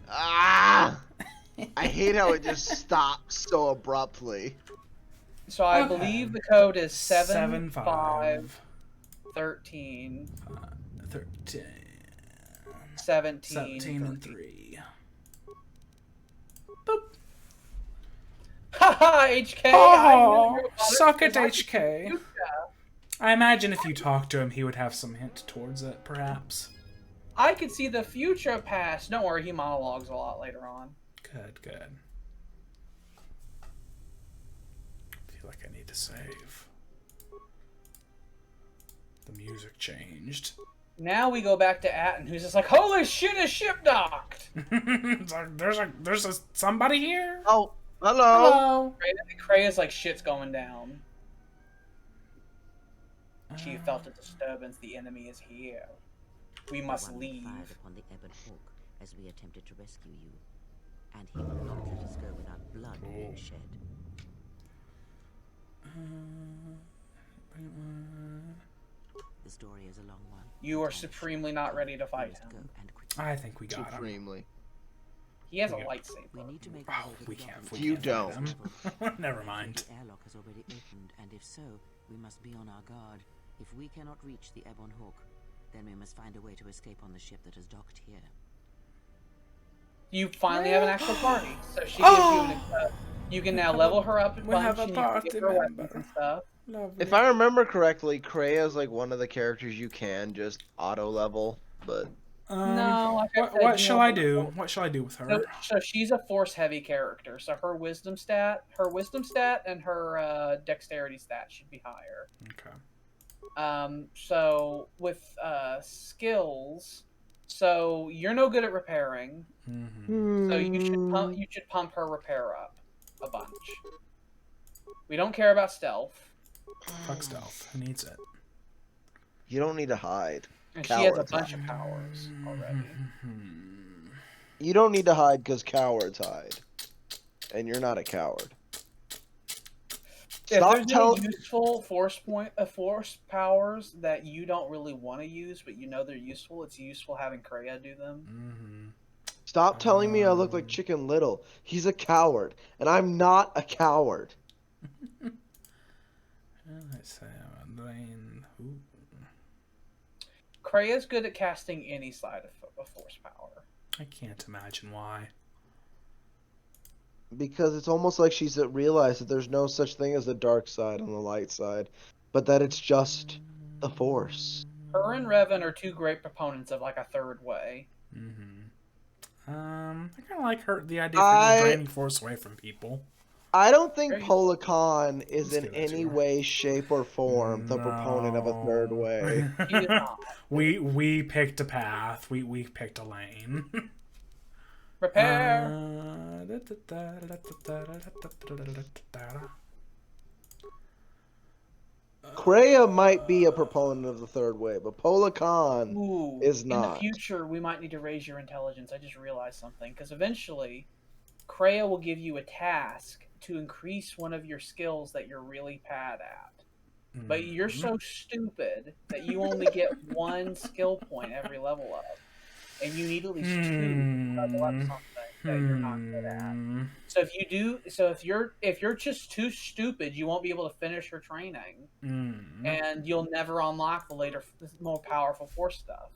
Ah! I hate how it just stops so abruptly. So I Okay. believe the code is 7, 5 5, 13 13, 17 17, and 3. Boop. Haha, HK! Oh, I suck it, knew HK. I imagine if you talk to him, he would have some hint towards it, perhaps. I could see the future past. Don't worry, he monologues a lot later on. Good, good. I feel like I need to save. The music changed. Now we go back to Atten, who's just like, "Holy shit, a ship docked!" It's like, there's a somebody here. Oh, hello. Hello. Krea's like, "Shit's going down." She felt a disturbance. The enemy is here. We must leave. Fired upon the Ebon Hawk as we attempted to rescue you, and he will not let us go without blood being shed. The story is a long one. You are supremely not ready to fight Go him. and quickly. I think we got him. Supremely. He has a We lightsaber. We need to make Oh, our way to we the can't. docks. We You can't fight don't. him. Never mind. The airlock has already opened, and if so, we must be on our guard. If we cannot reach the Ebon Hawk, then we must find a way to escape on the ship that is docked here. You finally have an actual party, so she gives you an. You can now level her up and we have bunch, a and you can party give her weapons member. and stuff. Lovely. If I remember correctly, Kreia is like one of the characters you can just auto level, but No, like I said, what you shall know, I do? What shall I do with her? So she's a force heavy character. So her wisdom stat, and her dexterity stat should be higher. Okay. So with skills, so you're no good at repairing. Mm-hmm. So you should pump her repair up a bunch. We don't care about stealth, Fuck stealth. Who needs it? you don't need to hide. and she has a Cowards bunch of powers already. You don't need to hide because cowards hide, and you're not a coward. If Stop there's any useful force powers that you don't really want to use, but you know they're useful, it's useful having Kreia do them. Mm-hmm. Stop telling me I look like Chicken Little. He's a coward, and I'm not a coward. Let's say ooh. Kreia's good at casting any side of force power. I can't imagine why. Because it's almost like she's realized that there's no such thing as the dark side on the light side, but that it's just the Force. Her and Revan are two great proponents of like a third way. Mm-hmm. I kind of like the idea of draining force away from people. I don't think Polakan is Let's in give it to any her. way, shape, or form the proponent of a third way. She is not. we picked a path. We picked a lane. Repair. Kreia might be a proponent of the third way, but Polakan is not. In the future, we might need to raise your intelligence. I just realized something. Because eventually, Kreia will give you a task to increase one of your skills that you're really bad at. But you're so stupid that you only get one skill point every level up. And you need at least two to level up something that you're not good at. So if you're just too stupid, you won't be able to finish your training, and you'll never unlock the more powerful force stuff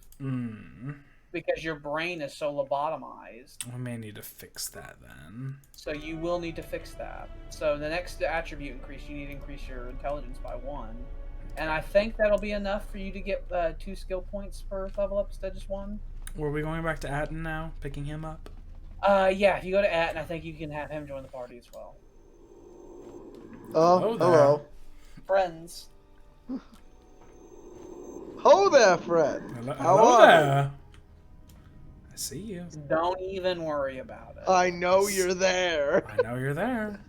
because your brain is so lobotomized. We may need to fix that then. So you will need to fix that. So the next attribute increase, you need to increase your intelligence by 1, and I think that'll be enough for you to get 2 skill points per level up instead of just 1. Were we going back to Atten now, picking him up? Yeah, if you go to Atten, I think you can have him join the party as well. Oh, hello. Friends. Ho there, friend. Hello there. I see you. Don't even worry about it. I know you're there. I know you're there.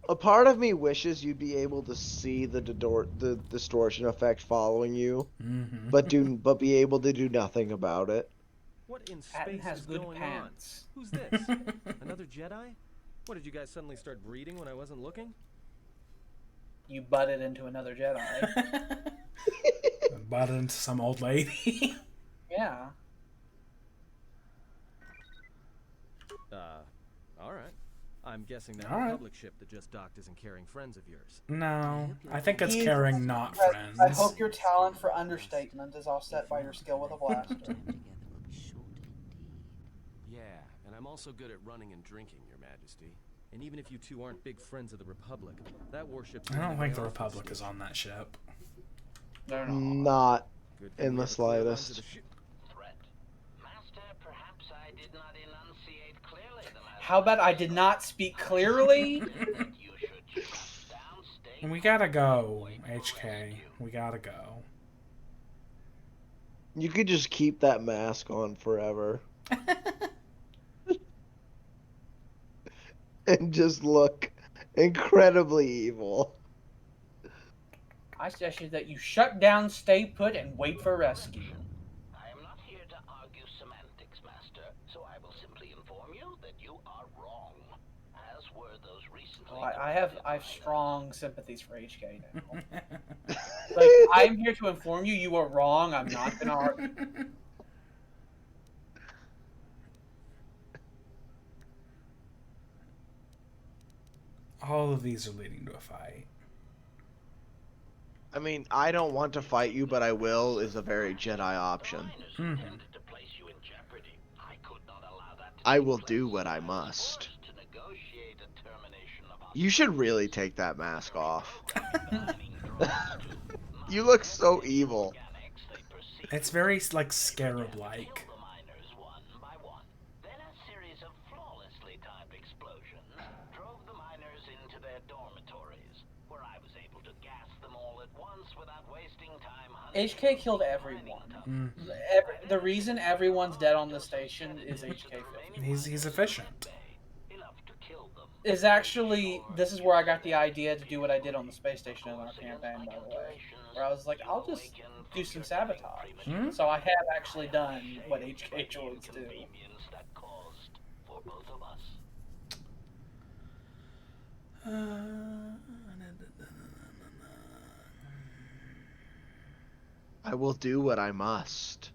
A part of me wishes you'd be able to see the distortion effect following you, but be able to do nothing about it. What in Atten space has is good going pants. on? Who's this? Another Jedi? What, did you guys suddenly start breeding when I wasn't looking? You butted into another Jedi. Butted into some old lady. Yeah. All right. I'm guessing that All right. Republic ship that just docked isn't carrying friends of yours. No, I think it's He- carrying not friends. I hope your talent for understatement is offset by your skill with a blaster. Yeah, and I'm also good at running and drinking, Your Majesty. And even if you two aren't big friends of the Republic, that warship's I don't think the way off Republic this is on that ship. They're not. Not Good thing in we the have a clear line to slightest. the ship. Threat. Master, perhaps I did not enunciate clearly the matter. How about I did not speak clearly? That you should shut down, stay We gotta go, HK. We gotta go. You could just keep that mask on forever. And just look incredibly evil. I suggest that you shut down, stay put, and wait for rescue. I am not here to argue semantics, Master, so I will simply inform you that you are wrong. As were those recently. Well, I have strong sympathies for HK now. Like, I'm here to inform you you are wrong. I'm not gonna argue. All of these are leading to a fight. I mean, I don't want to fight you, but I will is a very Jedi option. Mhm. To place you in jeopardy. I could not allow that to I take will place. do what I I was must. forced to negotiate a termination of You should really take that mask off. hostility. You look so evil. Mechanics, they proceeded It's very, like, scarab-like. kill the miners one by one. Then a series of flawlessly timed explosions drove the miners into their dormitories, where I was able to gas them all at once without wasting time hunting HK killed everyone. The reason everyone's dead on the station is HK filming. He's efficient. enough to kill them. Is actually, this is where I got the idea to do what I did on the space station in our campaign, by the way. Where I was like, I'll just do some sabotage. Hmm? So I have actually done what HK droids do. Inconvenience that caused for both of us. I will do what I must.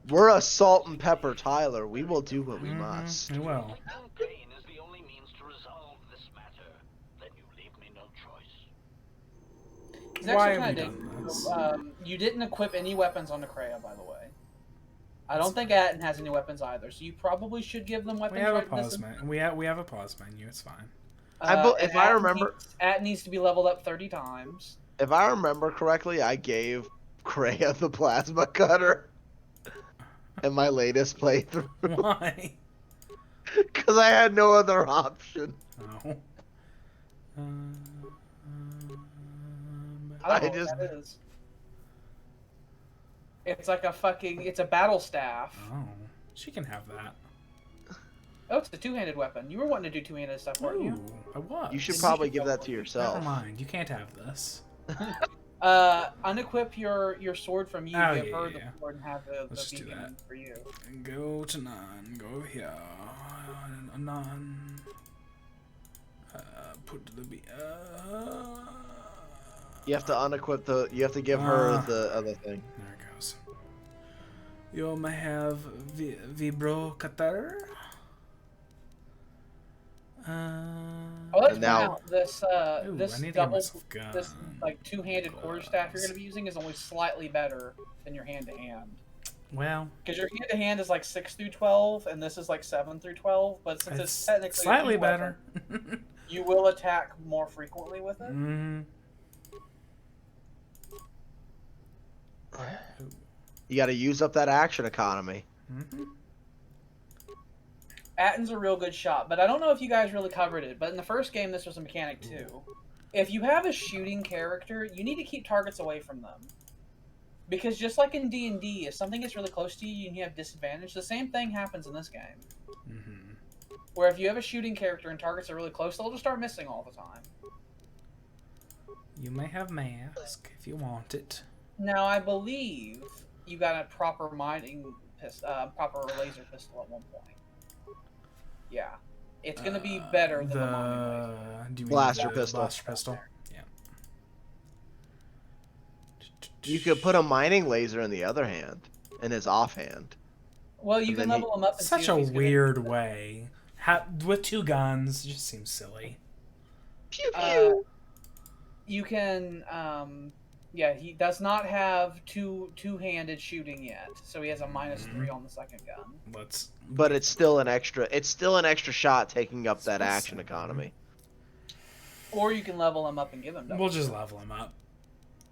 We're a salt and pepper Tyler. We will do what we must. We will. And pain is the only means to resolve this matter. Then you leave me no choice. It's Why actually have we kind done this? of you didn't equip any weapons on Necrea, by the way. I don't think Atten has any weapons either, so you probably should give them weapons. We have a right in this- pause menu. We have a pause menu. It's fine. If I remember- Atten needs to be leveled up 30 times. If I remember correctly, I gave Kreia the plasma cutter in my latest playthrough Why? because I had no other option. Oh. I don't know I just- what that is. It's like it's a battle staff. Oh, she can have that. Oh, it's a two-handed weapon. You were wanting to do two-handed stuff, weren't you? Ooh, I was. You should probably give that to Never yourself. mind. You can't have this. Unequip your sword from you, Oh, give yeah, her yeah. the sword, and have the Let's just do beacon that. for you. Go to none. Go here. None. Put the You have to unequip the. You have to give her the other thing. There it goes. You may have vibro cutter. Oh, let's And now- point out this Ooh, this I need to get double myself a gun. this like two-handed quarterstaff you're going to be using is only slightly better than your hand-to-hand. Well, Because your hand-to-hand is like 6 through 12, and this is like 7 through 12. But since it's it's technically a slightly key better. weapon, you will attack more frequently with it. Mm. You got to use up that action economy. Mm-hmm. Atten's a real good shot, but I don't know if you guys really covered it. But in the first game, this was a mechanic too. If you have a shooting character, you need to keep targets away from them. Because just like in D&D, if something gets really close to you and you have disadvantage, the same thing happens in this game. Mm-hmm. Where if you have a shooting character and targets are really close, they'll just start missing all the time. You may have mask if you want it. Now, I believe you got a proper proper laser pistol at one point. Yeah. It's going to be better than the mining laser. Do you mean Blaster the pistol. Blaster pistol. Yeah. You could put a mining laser in the other hand. in his offhand. Well, you And can then level him up. And Such see a if he's weird way. With 2 guns, it just seems silly. Pew pew. You can, yeah, he does not have two-handed shooting yet, so he has a -3 on the second gun. But it's still an extra. It's still an extra shot taking up that action economy. Or you can level him up and give him double. We'll just level him up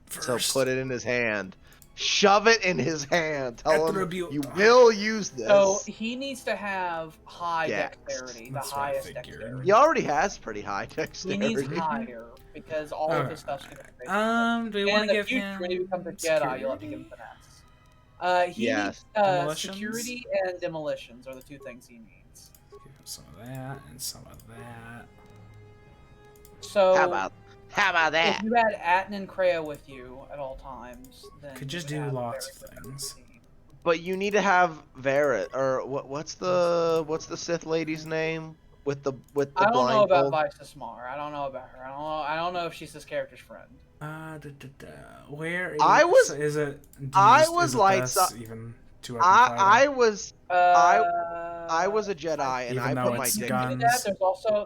first. So put it in his hand. Shove it in his hand. Tell him Attribute. you will use this. So he needs to have high Dex. dexterity, the That's what I highest figured. dexterity. He already has pretty high He dexterity. needs higher because all of his stuff's going to be. Do we want to give future, him when he becomes a Jedi, you'll have to give him finesse. He Yes. needs security and demolitions are the 2 things he needs. Give him some of that and some of that. So How about that? if you had Atten and Kreia with you at all times, then Could just you would do have lots very of things. good team. But you need to have Varrett or what's the Sith lady's name with the I don't know about blindfold? Visa Smar. I don't know about her. I don't know if she's this character's friend. Where is I was- is it? I was is it like this so- even to I was a Jedi and Even I though put my it's dick. gun-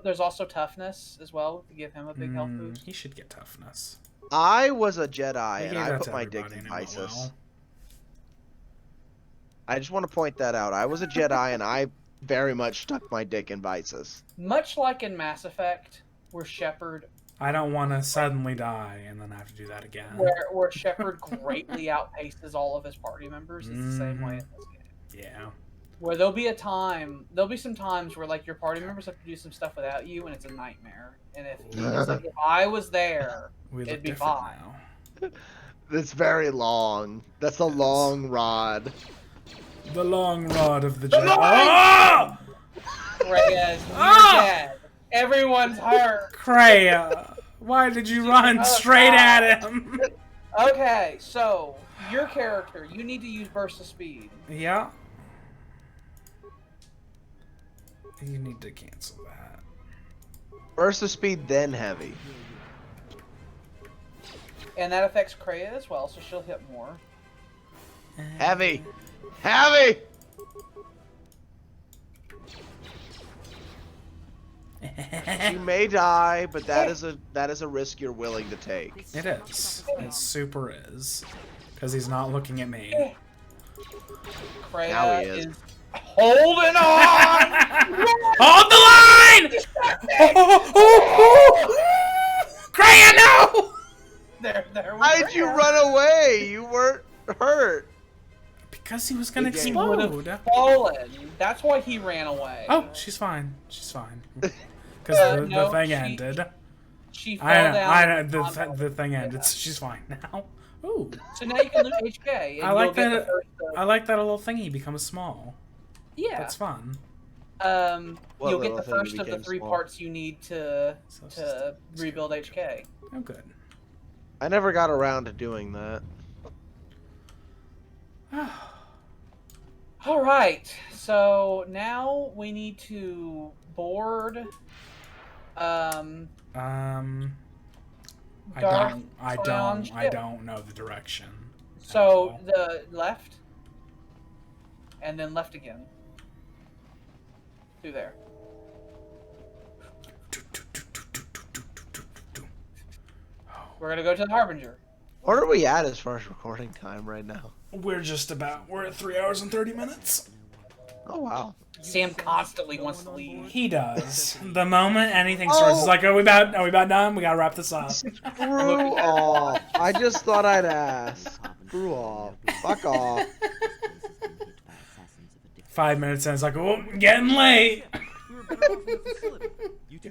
There's also toughness as well to give him a big health boost. He should get toughness. I was a Jedi They and gave I that put to my dick everybody in and it went Isis. well. I just want to point that out. I was a Jedi and I very much stuck my dick in Vices. Much like in Mass Effect, where Shepard I don't want to suddenly die and then have to do that again. where Shepard greatly outpaces all of his party members. It's the same way in this game. Yeah. Where there'll be some times where like your party members have to do some stuff without you, and it's a nightmare. And if I was there, We look it'd be different fine. now. That's very long. That's a long rod. The long rod of the Jedi. Oh! Reyes, you're dead. Everyone's hurt. Kreia, why did you run straight at him? Okay, so your character, you need to use burst of speed. Yeah. You need to cancel that. Burst of speed, then heavy. And that affects Kreia as well, so she'll hit more. Heavy. Heavy! You may die, but that is a risk you're willing to take. It is. It super is. Because he's not looking at me. Kreia Now he is. holding on! Hold the line! Kreia, no! There we Why'd you run away? You weren't hurt. Because he was gonna He would explode. have fallen. That's why he ran away. Oh, she's fine. She's fine. Because No, the thing she- ended. She fell I know. down. I know. and bombed The thing Yeah. ended. She's fine now. Ooh. So now you can loot HK. And I like you'll get that. the first, I like that a little thingy becomes small. yeah. That's fun. What You'll get little the thing first of the became 3 small? parts you need to So rebuild HK. Oh, good. I never got around to doing that. All right. So now we need to board. I don't know the direction. So the left, and then left again. Through there. We're gonna go to the Harbinger. What are we at as far as recording time right now? We're at 3 hours and 30 minutes. Oh wow. Sam constantly wants to leave. He does. The moment anything starts, it's like, are we about done? We gotta wrap this up. Screw off. I just thought I'd ask. Screw off. Fuck off. 5 minutes in, it's like, oh, getting late.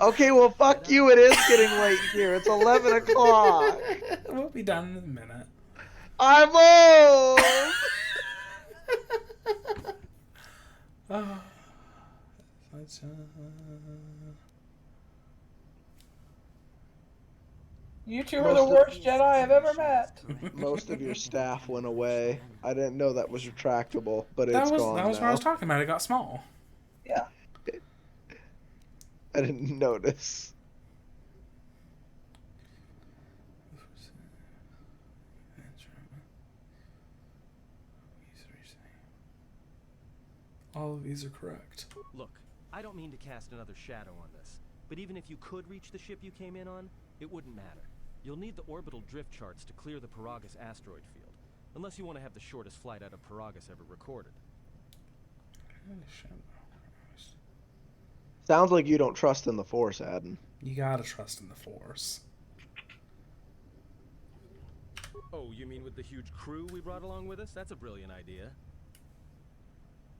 Okay, well fuck you, it is getting late here. It's 11 o'clock. We'll be done in a minute. I'm old. Oh. You two are the worst Jedi I've ever met. Most of your staff went away. I didn't know that was retractable, but That it's was gone what I now. was talking about. It got small. Yeah. I didn't notice. All of these are correct. Look, I don't mean to cast another shadow on this, but even if you could reach the ship you came in on, it wouldn't matter. You'll need the orbital drift charts to clear the Paragus asteroid field, unless you want to have the shortest flight out of Paragus ever recorded. Sounds like you don't trust in the Force, Adam. You gotta trust in the Force. Oh, you mean with the huge crew we brought along with us? That's a brilliant idea.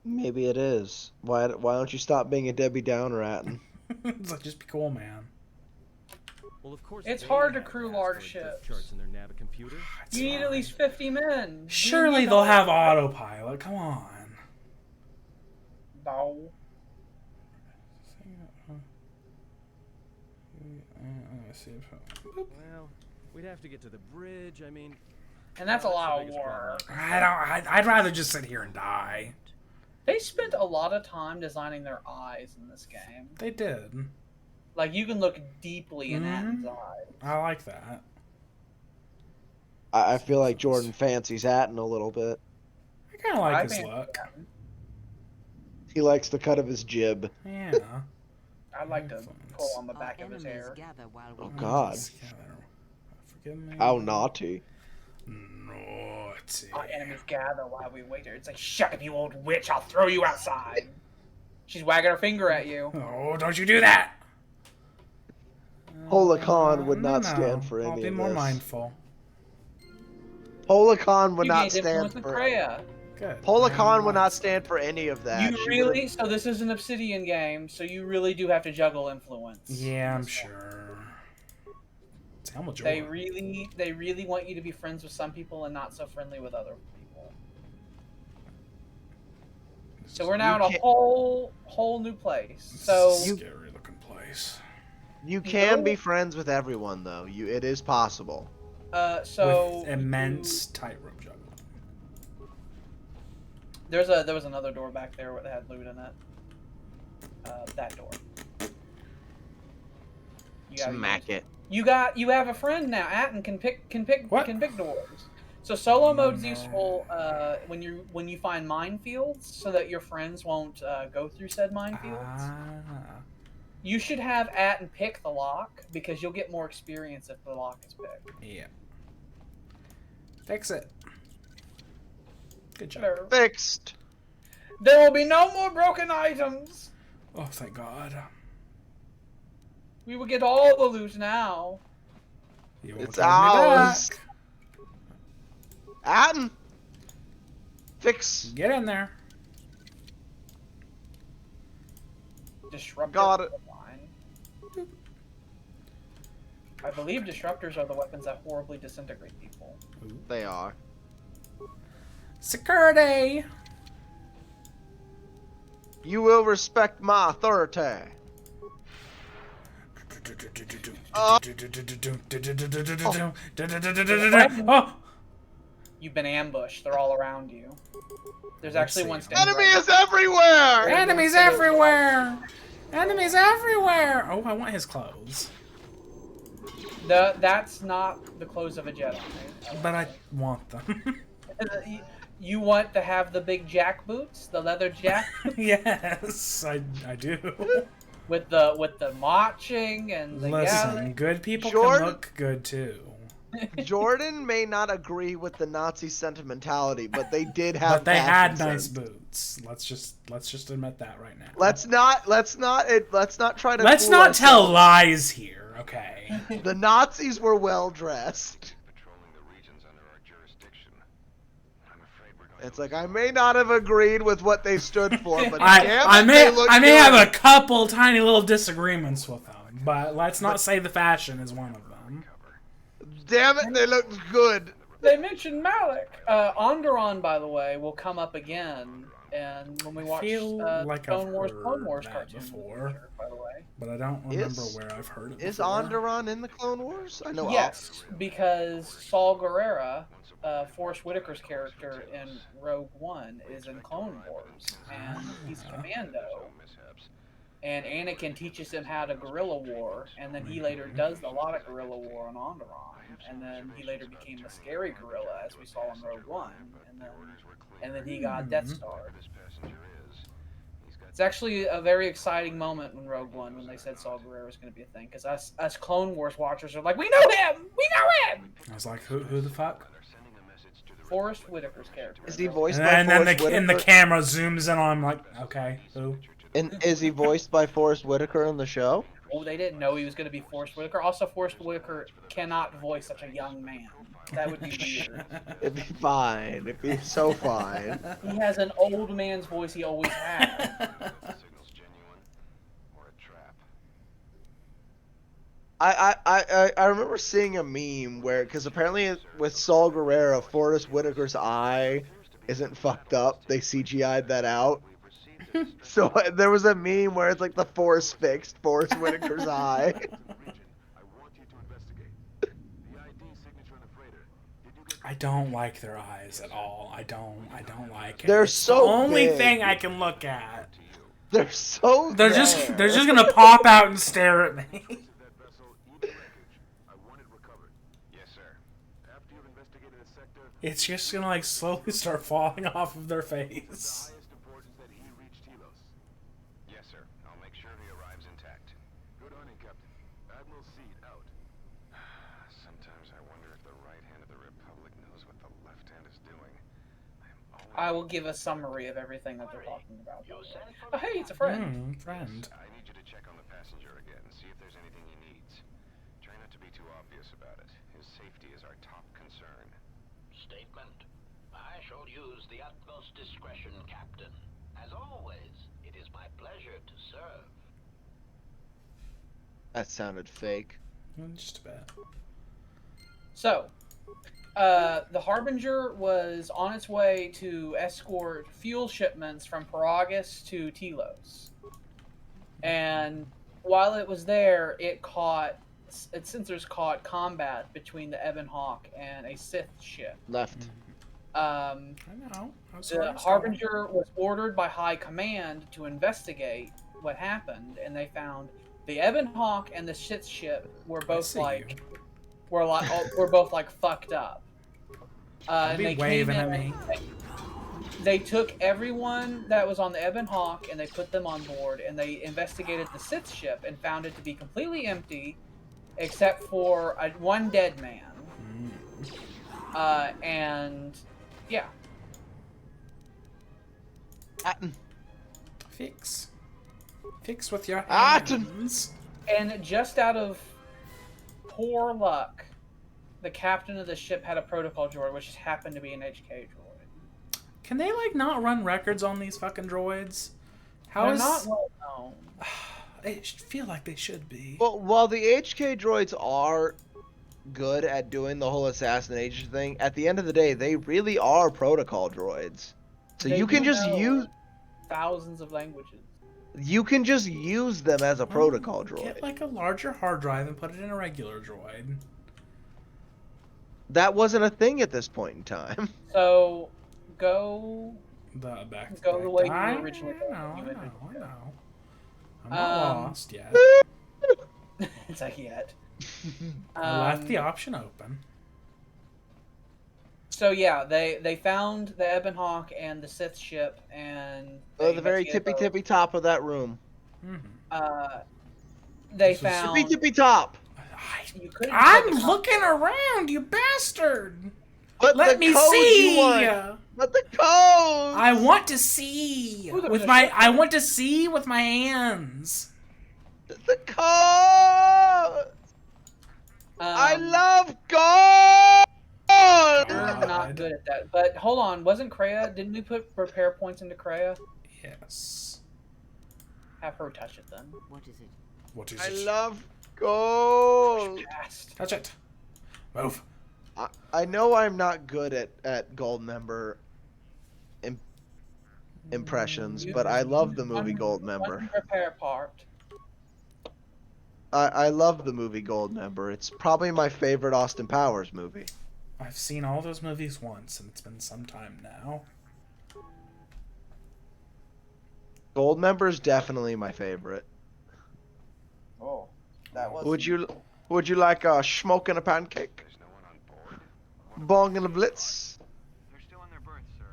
Maybe it is. Why don't you stop being a Debbie Downer, Atten? It's like, just be cool, man. Well, of course It's they hard to have crew asteroid large drift ships. charts in their nav computer. You need at least 50 men. Surely they'll have autopilot. Come on. No. Well, we'd have to get to the bridge. I mean, And that's a the lot of biggest problem. work. I'd rather just sit here and die. They spent a lot of time designing their eyes in this game. They did. Like, you can look deeply in Mhm. Atten's eyes. I like that. I feel like Jordan fancies Atten a little bit. I kind of like I his fancy look. Atten. He likes the cut of his jib. Yeah. I'd like to Influence. pull on the Our back of his enemies hair. gather while we Oh, wait. God. Forgive me. How naughty. Naughty. Our enemies gather while we wait here. It's like, shut up, you old witch! I'll throw you outside. She's wagging her finger at you. Oh, don't you do that! Holocan would not No, stand for I'll any be of more this. mindful. Holocan would You not gained stand influence with for. Kreia. Good. Holocan would not stand for any of that. You She really? would've- So this is an Obsidian game, so you really do have to juggle influence. Yeah, I'm sure. It's Helmut They Jordan. really want you to be friends with some people and not so friendly with other people. So we're now in a can't- whole new place. So Scary looking place. You can be friends with everyone, though. It is possible. so With immense tightrope juggling. there was another door back there that had loot in it. That door. Smack it. You have a friend now. Atten can pick What? doors. So solo mode's No. useful when you find minefields, so that your friends won't go through said minefields. Ah. You should have Atten pick the lock because you'll get more experience if the lock is picked. Yeah. Fix it. Good job. There. Fixed. There will be no more broken items. Oh, thank God. We will get all the loot now. You won't It's give me ours. back. Atten. Fix. Get in there. Disruptor. Got it. Fine. I believe disruptors are the weapons that horribly disintegrate people. They are. Security. You will respect my authority. Oh, You've been ambushed. They're all around you. There's actually one standing. Enemy right is everywhere. enemies everywhere! Enemies everywhere! Oh, I want his clothes. That's not the clothes of a Jedi. But I want them. You want to have the big jack boots, the leather jack Yes, I do. with the marching and the Listen, yelling. good people Jordan- can look good too. Jordan may not agree with the Nazi sentimentality, but they did have. But they had fashion nice sense. boots. Let's just admit that right now. Let's not try to. Let's fool not tell ourselves. lies here, okay? The Nazis were well dressed. Patrolling the regions under our jurisdiction. I'm afraid we're going It's like I may not have agreed with what they stood for, but I damn it, they look may good. have a couple tiny little disagreements with them, but let's not say the fashion is one of them. Damn it, they look good. They mentioned Malik. Onderon, by the way, will come up again, and when we watch feel like Clone I've Wars heard that cartoon before. by the way. But I don't remember Is- where I've heard it Is before. Onderon in the Clone Wars? I know. Yes, because Saul Guerrera, Forrest Whitaker's character in Rogue One, is in Clone Wars, and he's Commando. And Anakin teaches him how to guerrilla war, and then he later does a lot of guerrilla war on Onderon, and then he later became the scary gorilla, as we saw in Rogue One, and then he got Death Star. This passenger is. It's actually a very exciting moment in Rogue One when they said Saul Guerrero was going to be a thing, because us Clone Wars watchers are like, we know him! We know him! I was like, who the fuck? Forrest Whitaker's character. Is he voiced And by then Forrest Whitaker? the camera zooms in on him like, okay, who? And is he voiced by Forrest Whitaker in the show? Oh, they didn't know he was going to be Forrest Whitaker. Also, Forrest Whitaker cannot voice such a young man. That would be weird. It'd be fine. It'd be so fine. He has an old man's voice he always had. Signal's genuine or a trap. I remember seeing a meme where, because apparently with Saul Guerrero, Forrest Whitaker's eye isn't fucked up. They CGI'd that out. So there was a meme where it's like the Force fixed Forrest Whitaker's eye. I don't like their eyes at all. I don't like it. They're It's so the only big. thing I can look at. They're so They're there. just gonna pop out and stare at me. It's just gonna like slowly start falling off of their face. Yes, sir. I'll make sure he arrives intact. Good on you, Captain. Admiral Seed out. Sometimes I wonder if the right hand of the Republic knows what the left hand is doing. I will give a summary of everything that they're talking about. Oh, hey, it's a friend. Friend. I need you to check on the passenger again and see if there's anything he needs. Try not to be too obvious about it. His safety is our top concern. Statement. I shall use the utmost discretion, Captain. As always, it is my pleasure to serve. That sounded fake. Just a bit. So, the Harbinger was on its way to escort fuel shipments from Paragus to Telos. And while it was there, its sensors caught combat between the Ebon Hawk and a Sith ship. Left. I know. The Harbinger was ordered by High Command to investigate what happened, and they found the Ebon Hawk and the Sith ship were both both like fucked up. And they waving came at in, me. They took everyone that was on the Ebon Hawk and they put them on board, and they investigated the Sith ship and found it to be completely empty, except for one dead man. And yeah. Fix with your Atten. hands. And just out of poor luck, the captain of the ship had a protocol droid, which just happened to be an HK droid. Can they like not run records on these fucking droids? They're not well known. I feel like they should be. Well, while the HK droids are good at doing the whole assassination thing, at the end of the day, they really are protocol droids. So They you can do just know use thousands of languages. them as a protocol droid. Get like a larger hard drive and put it in a regular droid. That wasn't a thing at this point in time. So go Back Go the way you I originally know. went. I'm not lost yet. It's like yet. I left the option open. So yeah, they found the Ebon Hawk and the Sith ship, and The very tippy top of that room. they found Tippy top. you couldn't I'm take a- looking around, you bastard! But Let the me code see. you want. But the code. I want to see Ooh, there with was a my. ship. I want to see with my hands. The code. I love gold. You're not good at that. But hold on, wasn't Kreia? Didn't we put repair points into Kreia? Yes. Have her touch it then. What is it? What is I it? love gold. Fast. Touch it. Move. I know I'm not good at gold member impressions, but I love the movie Gold Member. One repair part. I love the movie Gold Member. It's probably my favorite Austin Powers movie. I've seen all those movies once, and it's been some time now. Gold Member is definitely my favorite. Oh, that was. Would you like a smoke and a pancake? There's no one on board. Bong and a blitz? They're still in their berths, sir.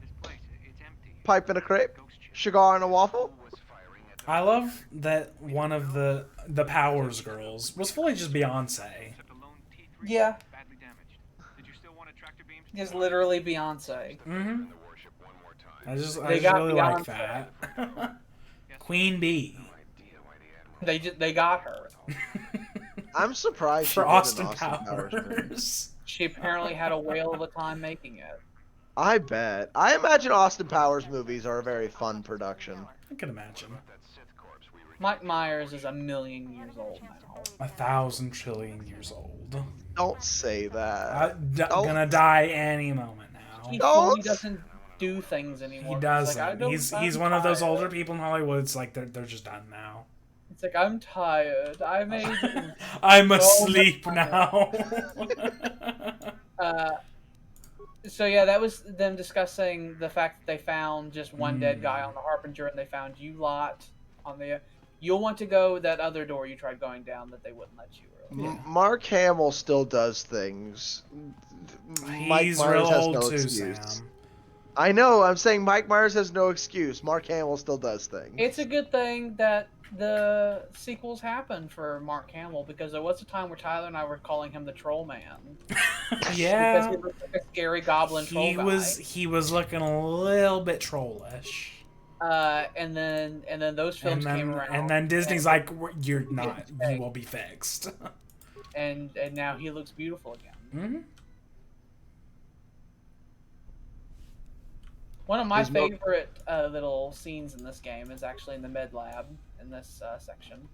This place, it's empty. Pipe and a crepe? Ghost ship. Sugar and a waffle? I love that one of the Powers girls was fully just Beyonce. Yeah. Is literally Beyonce. Mm-hmm. I just They got really like Beyonce. that. Queen Bee. They got her. I'm surprised For she did Austin an Austin Powers movie. Powers. She apparently had a whale of a time making it. I bet. I imagine Austin Powers movies are a very fun production. I can imagine. Mike Myers is 1,000,000 years old now. 1,000 trillion years old. Don't say that. Gonna die any moment now. He Don't. fully doesn't do things anymore. He doesn't. Like, I don't- He's I'm one of those tired. older people in Hollywood. It's like they're just done now. It's like, I'm tired. I made. I'm so asleep much now. So yeah, that was them discussing the fact that they found just one dead guy on the Harbinger, and they found you lot on the. You'll want to go that other door you tried going down that they wouldn't let you. Earlier. Mark Hamill still does things. Mike He's Myers real has old no too, excuse. Sam. I know. I'm saying Mike Myers has no excuse. Mark Hamill still does things. It's a good thing that the sequels happened for Mark Hamill, because there was a time where Tyler and I were calling him the Troll Man. Yeah. Because he looked like a scary goblin troll guy. He was looking a little bit trollish. And then those films came around. And then Disney's like, "You're not. You will be fixed." and now he looks beautiful again. Mm-hmm. One of my favorite little scenes in this game is actually in the med lab in this section.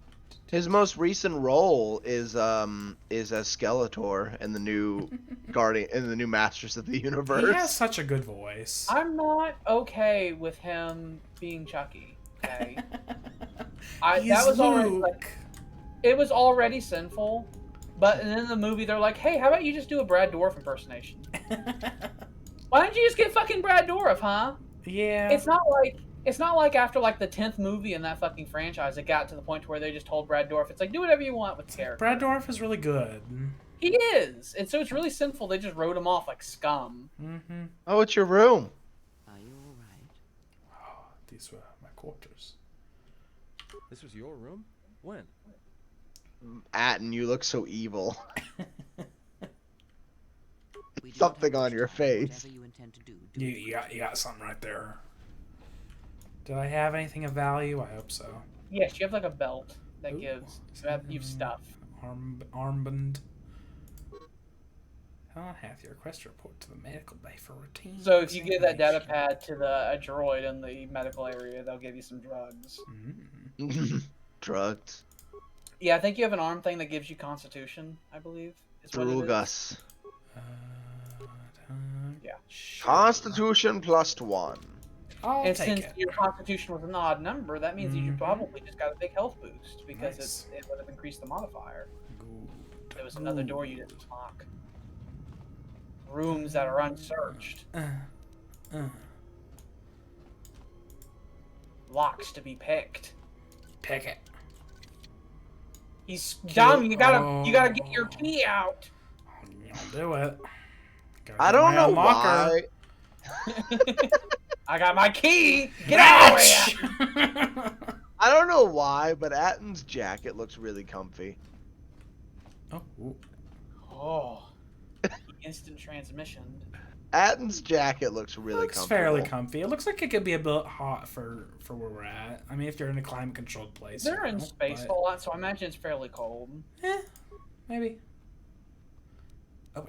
His most recent role is as Skeletor in the new Guardian in the new Masters of the Universe. He has such a good voice. I'm not okay with him being Chucky. Okay, that was already like, it was already sinful, but in the movie they're like, hey, how about you just do a Brad Dourif impersonation? Why don't you just get fucking Brad Dourif, huh? Yeah. It's not like after like the 10th movie in that fucking franchise, it got to the point to where they just told Brad Dourif, it's like, do whatever you want with the character. Brad Dourif is really good. He is, and so it's really sinful. They just wrote him off like scum. Mm-hmm. Oh, it's your room. Are you all right? Oh, these were my quarters. This was your room? When? Atten, you look so evil. We do Something not have on your much time. face. Whatever you intend to do, You got something right there. Did I have anything of value? I hope so. Yes, you have like a belt that Ooh. gives you have stuff. Armband. Helen hath your request to report to the medical bay for routine. So if you give that data examination. pad to a droid in the medical area, they'll give you some drugs. Drugs. Yeah, I think you have an arm thing that gives you Constitution, I believe. Is what it is. Drugas. Yeah. Constitution +1. I'll And take since it. your Constitution was an odd number, that means you probably just got a big health boost, because Nice. it would have increased the modifier. Good. There was another door you didn't lock. Rooms that are unsearched. Locks to be picked. Pick it. He's dumb. You gotta get your key out. I'll do it. Gotta I get don't my know unlocker. why. I got my key. Get out of here. I don't know why, but Atten's jacket looks really comfy. Oh, ooh. Oh, instant transmission. Atten's jacket looks really Looks comfortable. fairly comfy. It looks like it could be a bit hot for where we're at. I mean, if you're in a climate-controlled place. They're you in know, space but- a lot, so I imagine it's fairly cold. Maybe.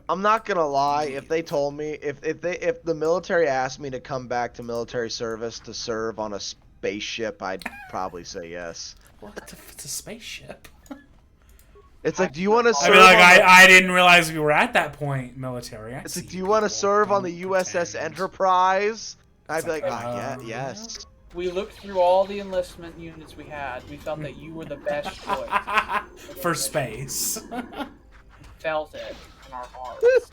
I'm not gonna lie. If they told me, if the military asked me to come back to military service to serve on a spaceship, I'd probably say yes. What if it's a spaceship? It's like, do you want to I'd serve? be like, on the- I didn't realize we were at that point, military. I It's see like, do you want to people. serve on the Don't USS pretend. Enterprise? I'd be like, like, yeah, yes. We looked through all the enlistment units we had. We felt that you were the best choice. For space. Felt it in our hearts.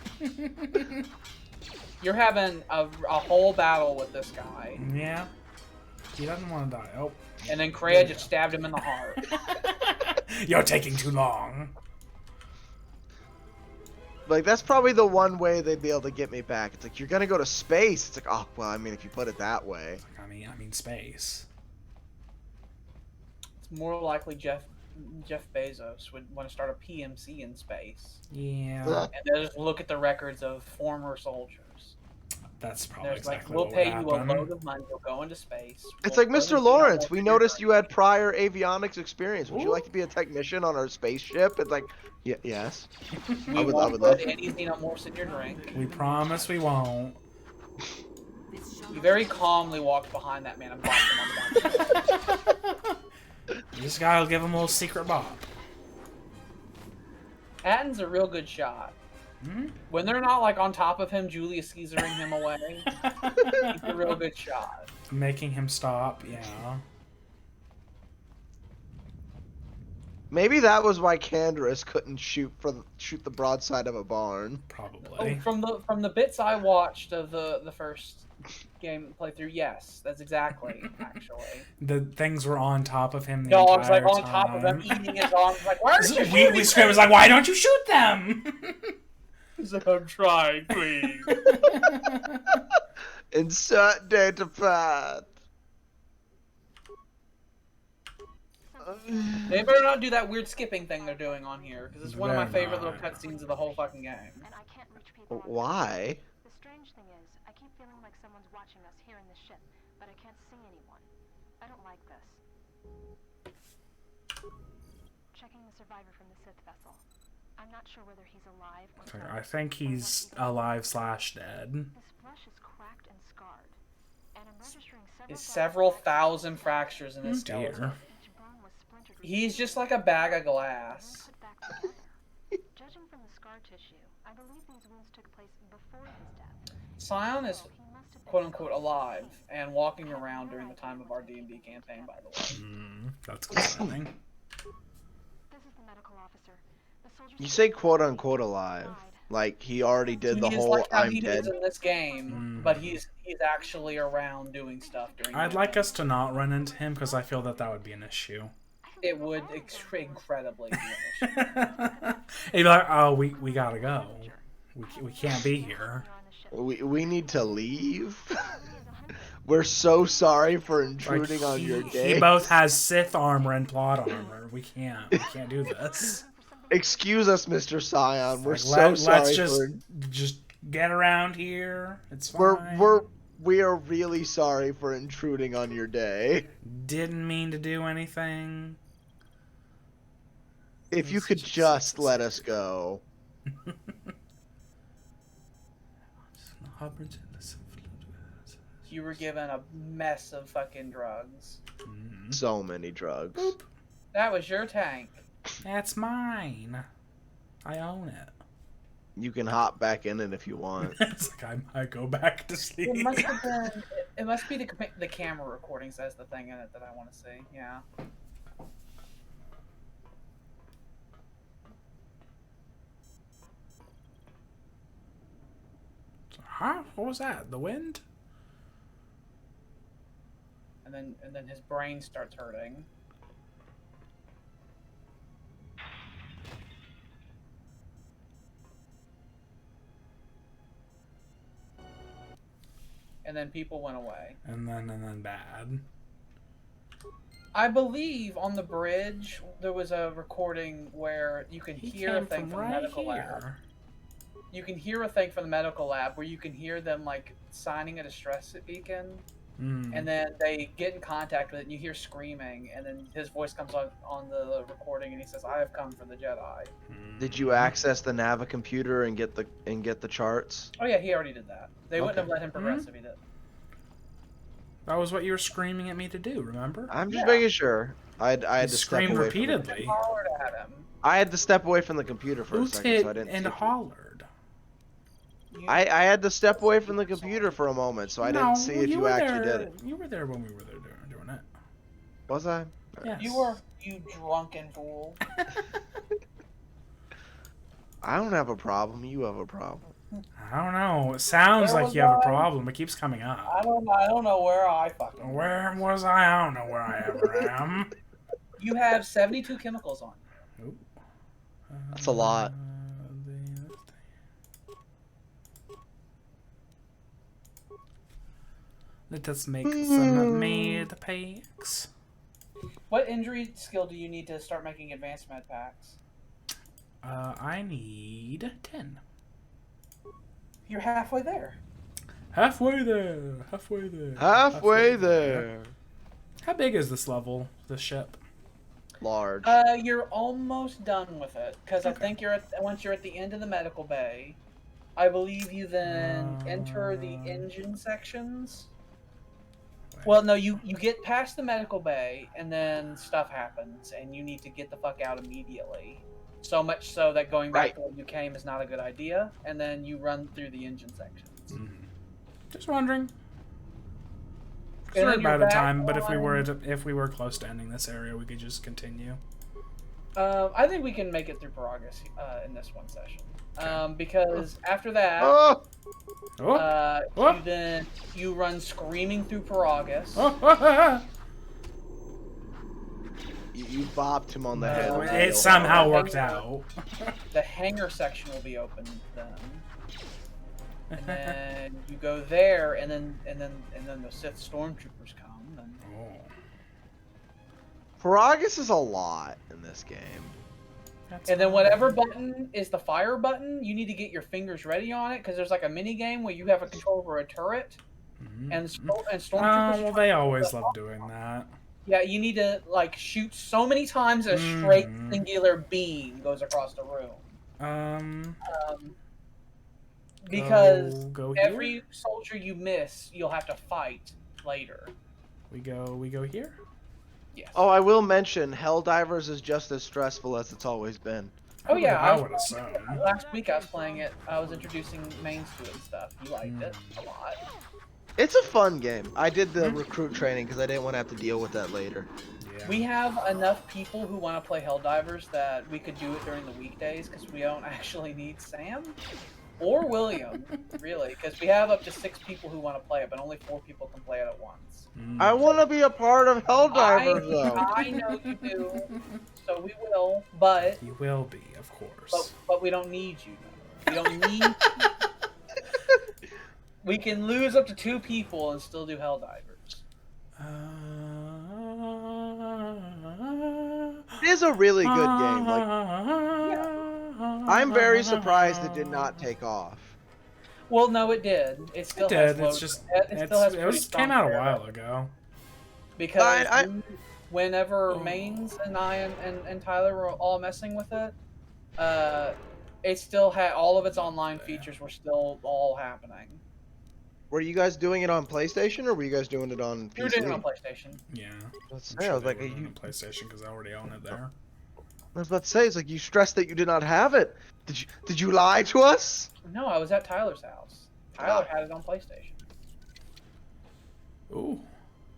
You're having a whole battle with this guy, Yeah. He doesn't want to die. Oh. and then Kreia just stabbed him in the heart. You're taking too long. Like, that's probably the one way they'd be able to get me back. It's like, you're gonna go to space. It's like, oh, well, I mean, if you put it that way. I mean space. It's more likely Jeff Bezos would want to start a PMC in space. Yeah. And they'll just look at the records of former soldiers. That's probably There's exactly we'll what pay would you a happen. load of money. You'll go into space. It's We'll like, put Mr. in Lawrence, we your noticed you had brain. prior avionics experience. Would you Ooh. like to be a technician on our spaceship? It's like, yes. We I would won't love put any xenomorphs in your drink. We promise we won't. You very calmly walked behind that man and bopped him on the back. You just gotta give him a little secret bop. Atten's a real good shot. Hmm? When they're not like on top of him, Julius Caesaring him away. He's a real good shot. Making him stop, yeah. Maybe that was why Canderous couldn't shoot the broadside of a barn. Probably. Oh, from the bits I watched of the first game playthrough, yes, that's exactly actually. The things were on top of him the Dogs entire like on top of him, time. eating his arms. Like, why aren't you We shooting scream, was like, why don't you shoot them? He's like, I'm trying, please. Insert data path. They better not do that weird skipping thing they're doing on here, because it's one of my They're favorite little not. cutscenes of the whole fucking game. And I can't reach people on Why? The strange thing is, I keep feeling like someone's watching us here in the ship, but I can't see anyone. I don't like this. Checking the survivor from the Sith vessel. I'm not sure whether he's alive or Okay, dead, I think or what he's alive / dead. His flesh is cracked and scarred. And I'm registering Several thousand fractures in his skeleton. Dear. Each bone was splintered with He's just like a bag of and glass. put back together. Judging from the scar tissue, I believe these wounds took place before his death. Scion is So he must have been quote-unquote alive and walking around during the time of our D&D campaign, by the way. That's concerning. This is the medical officer. The soldiers You say quote unquote alive. Like he already did the He is whole like how I'm he dead. is in this game, but he's actually around doing stuff during I'd the like game. us to not run into him because I feel that would be an issue. It would incredibly be an issue. He'd be like, oh, we gotta go. We can't be here. We need to leave. We're so sorry for Like, intruding on your day. he both has Sith armor and plot armor. We can't do this. Excuse us, Mr. Scion. We're Like, so sorry let's for. just get around here. It's fine. We are really sorry for intruding on your day. Didn't mean to do anything. If you could just let us go. You were given a mess of fucking drugs. So many drugs. That was your tank. That's mine. I own it. You can hop back in it if you want. It's like I might go back to sleep. It must have been. It must be the camera recordings. That's the thing in it that I want to see. Yeah. Huh? What was that? The wind? And then his brain starts hurting. And then people went away. And then bad. I believe on the bridge there was a recording where you can hear a thing from the medical lab. You can hear a thing from the medical lab where you can hear them like signing a distress beacon, and then they get in contact with it, and you hear screaming, and then his voice comes on the recording, and he says, "I have come for the Jedi." Did you access the Nava computer and get the charts? Oh yeah, he already did that. They wouldn't Okay. have let him progress if he did. That was what you were screaming at me to do, remember? I'm just making sure. I had You to step screamed away repeatedly. Hollered at him. I had to step away from the computer for a Who's second, hit so I didn't. and see- hollered? I had to step away from the computer for a moment, so I didn't see if you were actually there, did it. You were there when we were there doing it. Was I? Yes. You drunken fool. I don't have a problem. You have a problem. I don't know. It sounds Where like was you have a I? problem. It keeps coming up. I don't know where I fucking. Where was I? don't know where I ever am. You have 72 chemicals on. That's a lot. Let us make some med packs. What injury skill do you need to start making advanced med packs? I need 10. You're halfway there. Halfway there. Halfway there. Halfway there. How big is this level, this ship? Large. You're almost done with it, because I think once you're at the end of the medical bay, I believe you then enter the engine sections. Well, no, you get past the medical bay, and then stuff happens, and you need to get the fuck out immediately. So much so that going back to where you came is not a good idea, and then you run through the engine sections. Just wondering. And We're then you're about a back time, but on- if we were close to ending this area, we could just continue. I think we can make it through Paragus in this one session. Because after that, you run screaming through Paragus. You bopped him on the head. It somehow worked out. The hangar section will be open then. And then you go there, and then the Sith stormtroopers come. And... Paragus is a lot in this game. And then whatever button is the fire button, you need to get your fingers ready on it, because there's like a mini game where you have a control over a turret, and stormtroopers. Well, they always love doing that. Yeah, you need to like shoot so many times a straight singular beam goes across the room. Because every soldier you miss, you'll have to fight later. We go here? Yes. Oh, I will mention, Helldivers is just as stressful as it's always been. Oh yeah, I would assume. Last week I was playing it. I was introducing mains to it and stuff. You liked it a lot. It's a fun game. I did the recruit training because I didn't want to have to deal with that later. Yeah. We have enough people who want to play Helldivers that we could do it during the weekdays, because we don't actually need Sam or William, really, because we have up to 6 people who want to play it, but only 4 people can play it at once. I want to be a part of Helldivers, though. I know you do, so we will, but... You will be, of course. But we don't need you, though. We don't need you. We can lose up to 2 people and still do Helldivers. It is a really good game. Like, I'm very surprised it did not take off. Well, no, it did. It still has It's just it came out a while ago. Because whenever Mains and I and Tyler were all messing with it, it still had all of its online features were still all happening. Were you guys doing it on PlayStation, or were you guys doing it on PC? We were doing it on PlayStation. Yeah. I was like, on PlayStation because I already own it there. I was about to say, it's like you stressed that you did not have it. Did you lie to us? No, I was at Tyler's house. Tyler had it on PlayStation. Ooh.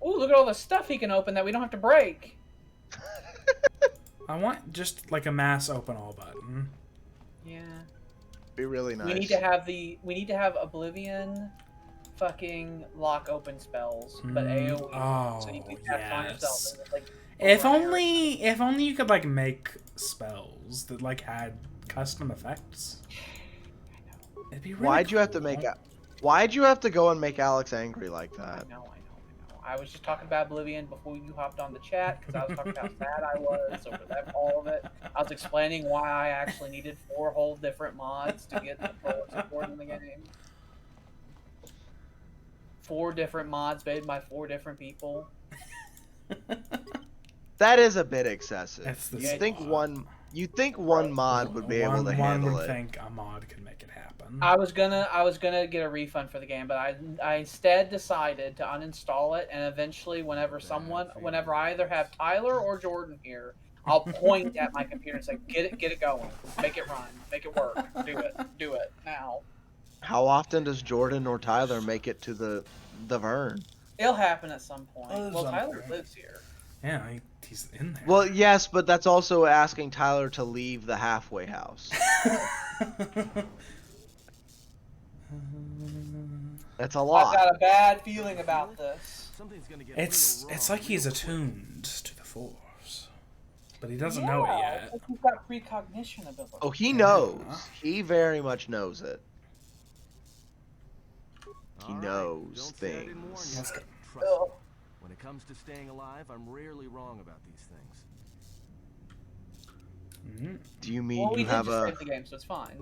Ooh, look at all the stuff he can open that we don't have to break. I want just like a mass open all button. Yeah. Be really nice. We need to have Oblivion fucking lock open spells, but AoE. Oh, so you can find yourself in, like, if only you could like make spells that like had custom effects. It'd be really Why'd you have to go and make Alex angry like that? I know. I was just talking about Oblivion before you hopped on the chat, because I was talking about how sad I was over all of it. I was explaining why I actually needed 4 whole different mods to get the full support in the game. 4 different mods made by 4 different people. That is a bit excessive. You think one mod would be able to handle it? One would think a mod could make it happen. I was gonna get a refund for the game, but I instead decided to uninstall it, and eventually, whenever I either have Tyler or Jordan here, I'll point at my computer and say, "Get it going, make it run, make it work, do it now." How often does Jordan or Tyler make it to the Vern? It'll happen at some point. Well, Tyler lives here. Yeah, he's in there. Well, yes, but that's also asking Tyler to leave the halfway house. That's a lot. I've got a bad feeling about this. It's like he's attuned to the Force, but he doesn't know it yet. Like he's got precognition ability. Oh, he knows. He very much knows it. he All right, knows don't say I didn't warn things. you. Let's go. Trust Oh. me. When it comes to staying alive, I'm rarely wrong about these things. Do you mean Well, we you did have just a? save the game, so it's fine.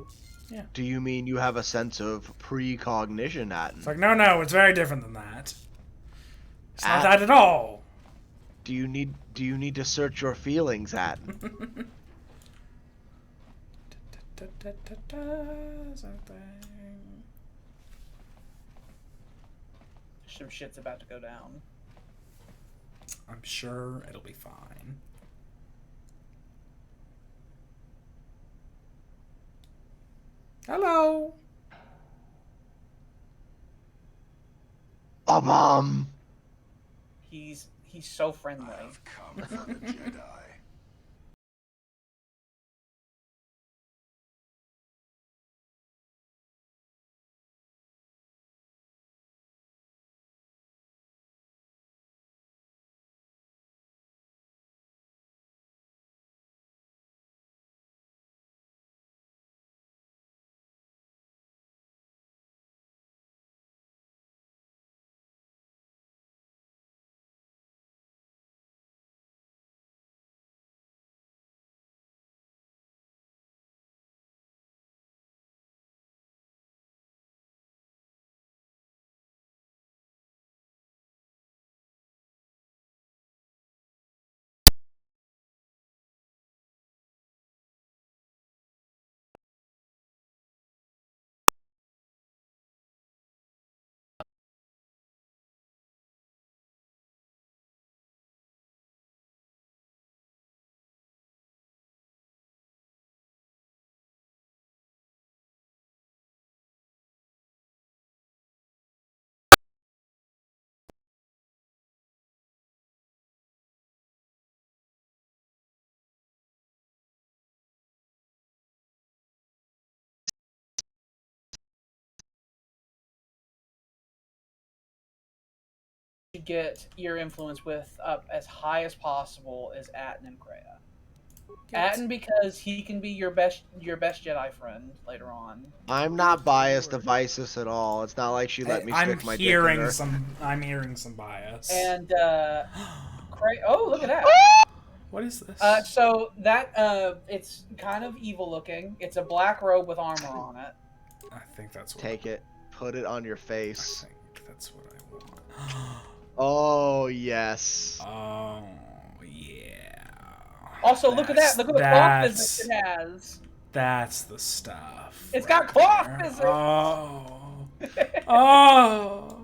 Do you mean you have a sense of precognition, It's Atten? like, no, it's very different than that. It's not Atten, that at all. Do you need to search your feelings, Atten? Some shit's about to go down. I'm sure it'll be fine. Hello. A bomb. He's so friendly. Come for the Jedi. You get your influence with up as high as possible is Atten and Kreia. Atten because he can be your best Jedi friend later on. I'm not biased to Visus at all. It's not like she let me stick my dick in her. I'm hearing some bias. And Kreia. Oh, look at that. What is this? So that it's kind of evil looking. It's a black robe with armor on it. I think that's what. Take it. Put it on your I face. think that's what I want. Oh, yes. Oh yeah. Also, look at that. Look at the cloth physics it has. That's the stuff. It's got cloth there. physics. Oh. Oh.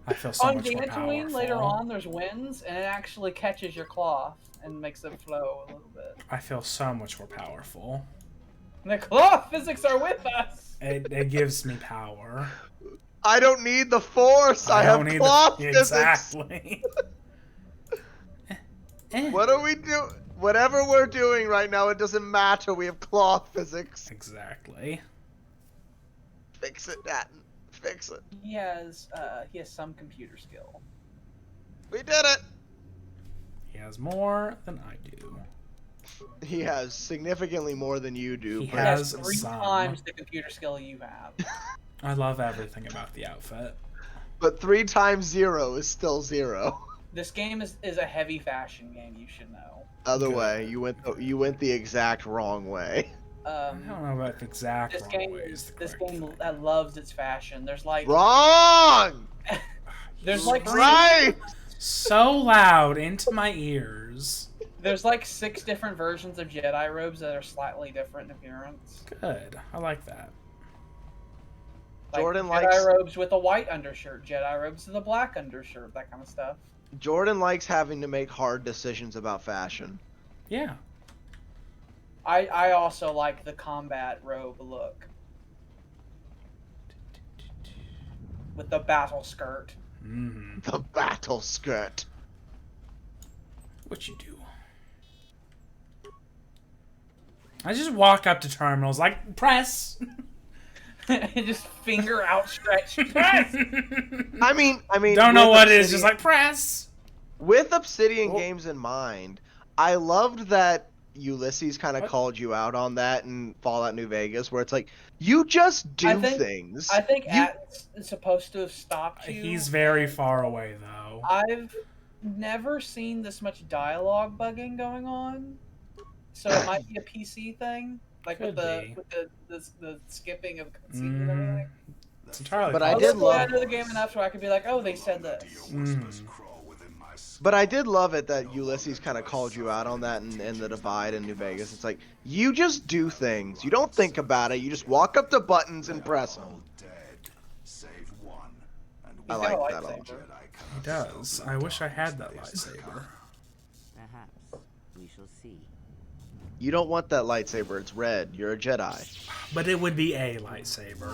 I feel so On much more Dantooine, powerful. later on, there's winds, and it actually catches your cloth and makes it flow a little bit. I feel so much more powerful. And the cloth physics are with us. It gives me power. I don't need the Force. I have cloth physics. Exactly. What are we doing? Whatever we're doing right now, it doesn't matter. We have cloth physics. Exactly. Fix it, Atten. Fix it. He has some computer skill. We did it. He has more than I do. He has significantly more than you do. He He has has 3 some. times the computer skill you have. I love everything about the outfit. But 3 times 0 is still 0. This game is a heavy fashion game. You should know. Other Good. way, you went the exact wrong way. I don't know about the exact This wrong game, way is the this correct game thing. loves its fashion. There's like Wrong. there's like Right. So loud into my ears. There's like 6 different versions of Jedi robes that are slightly different in appearance. Good. I like that. Like Jordan Jedi likes- robes with a white undershirt, Jedi robes with a black undershirt, that kind of stuff. Jordan likes having to make hard decisions about fashion. Yeah. I also like the combat robe look. With the battle skirt. Mm-hmm. The battle skirt. What you do? I just walk up to terminals like press. Just finger outstretched. Press! I mean, Don't know with what it is. Obsidian- Just like press. With Obsidian Oh. games in mind, I loved that Ulysses kind of What? called you out on that in Fallout New Vegas, where it's like, you just do things. I think You, Atlas is supposed to have stopped you. He's very far away, though. I've never seen this much dialogue bugging going on, so it might be a PC thing, like Could be. with the skipping of cutscenes and everything. It's entirely But I possible. did love- I know the game enough so I could be like, oh, they said this. But I did love it that Ulysses kind of called you out on that in the Divide in New Vegas. It's like, you just do things. You don't think about it. You just walk up to buttons and press them. I like that a lot. He does. I wish I had that lightsaber. Perhaps we shall see. You don't want that lightsaber. It's red. You're a Jedi. But it would be a lightsaber.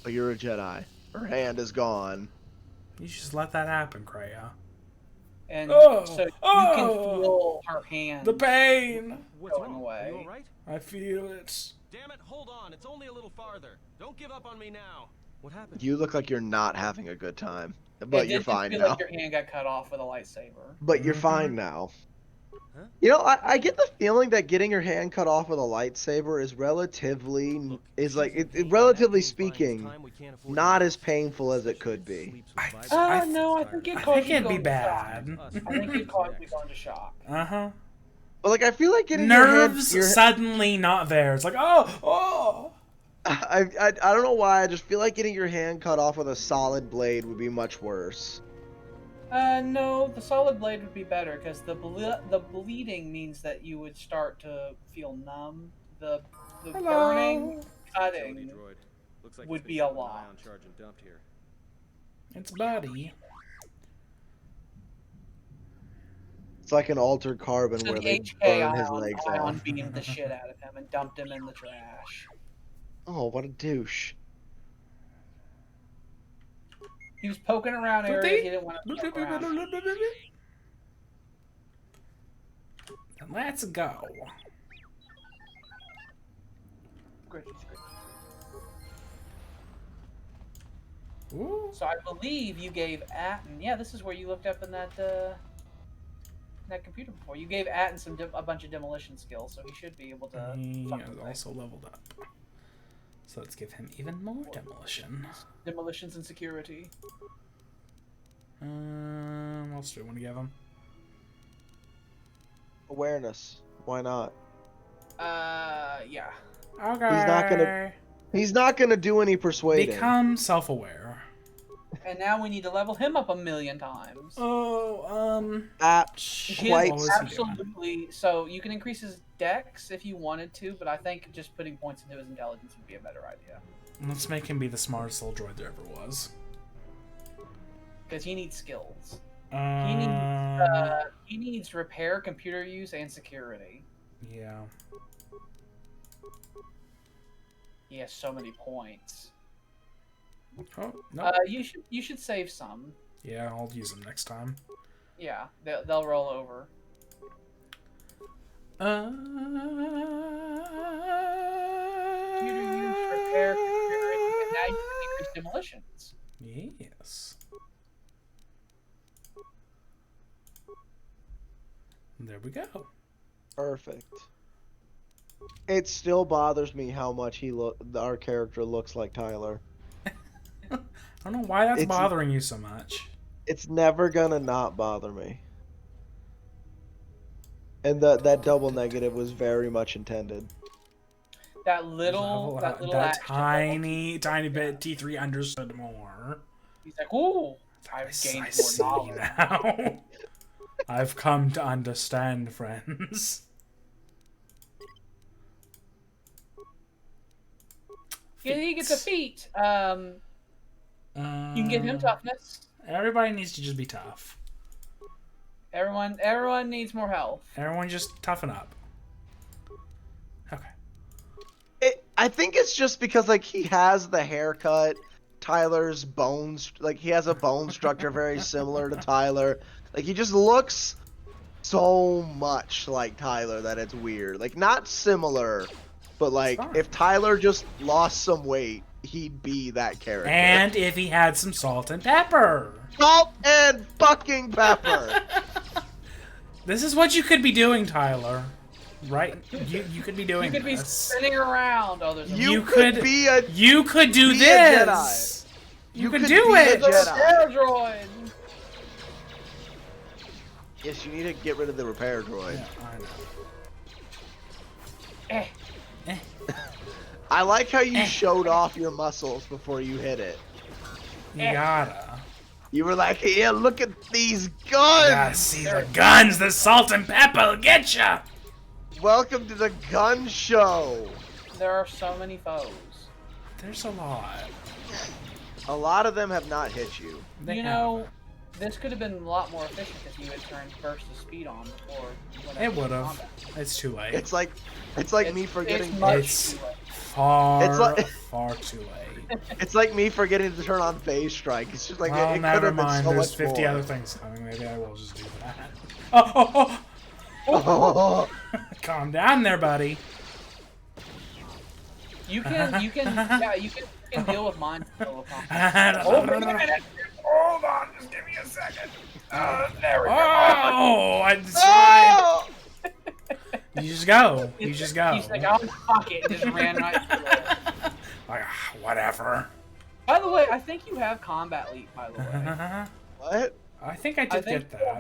But you're a Jedi. Her hand is gone. You should just let that happen, Kreia. And Oh, so you oh, can feel her hand The pain! What's going wrong? away. You all right? I feel it. Damn it, hold on. It's only a little farther. Don't give up on me now. What happened? You look like you're not having a good time. It But you're didn't fine feel now. like your hand got cut off with a lightsaber. But you're fine now. Huh? You know, I get the feeling that getting your hand cut off with a lightsaber is relatively, Look, is she's like, in pain. relatively That means buying speaking, time we can't afford not to as painful as it could be. Sleeps with vibrators. I No, I think it I caused think you to it'd go be into bad. shock. I think it caused you to go into shock. Uh-huh. But like, I feel like getting Nerves your hand, suddenly not there. It's like, oh! I don't know why, I just feel like getting your hand cut off with a solid blade would be much worse. No, the solid blade would be better because the bleeding means that you would start to feel numb. The burning, cutting. Utility droid. Looks like would it's be been a kept an lot. eye on charge and dumped here. It's Buddy. It's like an altered carbon So where the they HK burn his legs ion off. beamed the shit out of him and dumped him in the trash. Oh, what a douche. He was poking around areas he didn't want to poke around. And let's go. Ooh. So I believe you gave Atten. Yeah, this is where you looked up in that computer before. You gave Atten a bunch of demolition skills, so he should be able to. He fuck is with also leveled up. So let's give him even more demolition. demolitions and security. What else do we want to give him? Awareness. Why not? Yeah. Okay. He's not gonna do any persuading. Become self-aware. And now we need to level him up 1,000,000 times. Oh, He quite is what was he doing? absolutely. So you can increase his dex if you wanted to, but I think just putting points into his intelligence would be a better idea. Let's make him be the smartest little droid there ever was. Because he needs skills. Uh, He needs repair, computer use, and security. yeah. He has so many points. Oh, no. You should save some. Yeah, I'll use them next time. Yeah, they'll roll over. Computer use, repair, security, and now you can increase demolitions. Yes. There we go. Perfect. It still bothers me how much our character looks like Tyler. I don't know why that's It's- bothering you so much. It's never gonna not bother me. And that double negative was very much intended. That little that action. tiny bit T3 understood more. He's like, ooh, I I've gained see more knowledge. now. I've come to understand, friends. He gets a feat. You can give him toughness. Everybody needs to just be tough. Everyone needs more health. Everyone just toughen up. Okay. I think it's just because like he has the haircut, Tyler's bones, like he has a bone structure very similar to Tyler. Like he just looks so much like Tyler that it's weird. Like not similar, but like Fine. if Tyler just lost some weight, he'd be that character. And if he had some salt and pepper. Salt and fucking pepper. This is what you could be doing, Tyler. Right? You could be doing You could be this. spinning around. Oh, there's a You could be a You could do be a this. Jedi. You could could do be a it. Jedi. repair droid. Yes, you need to get rid of the repair droid. Yeah, I know. Eh. Eh. I like how you showed off your muscles before you hit it. You gotta. You were like, yeah, look at these guns! Yeah, see the guns, the salt and pepper will get ya! Welcome to the gun show! There are so many foes. There's a lot. A lot of them have not hit you. They You know, this could have been a lot more efficient if you had turned burst of speed on before. It would have. It's too late. It's like me forgetting. It's much It's too late. far too late. It's like me forgetting to turn on phase strike. It's just like Well, it could never have been mind. so There's much 50 more. other things coming. Maybe I will just do that. Oh! Oh, Calm down there, buddy. You can deal with mine still. Hold Wait a minute. Hold on, just give me a second. There we go. Oh, I decided. oh! You just go. You just go. He's like, oh fuck it, just ran right through it. Like, whatever. By the way, I think you have combat leap. By the way, What? I think I did get that.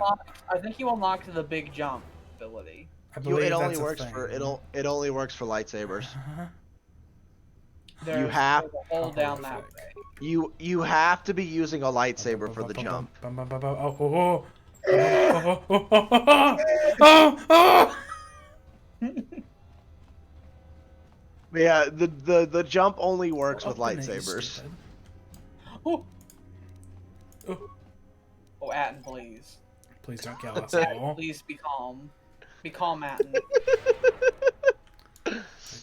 I think you unlocked the big jump ability. I believe It only that's a works thing. for it only works for lightsabers. There's, have- there's a hole down that Perfect. way. You have to be using a lightsaber for the jump. Yeah, the jump only works with lightsabers. Oh, Atten, please. Please don't kill us all. Please be calm. Be calm, Atten.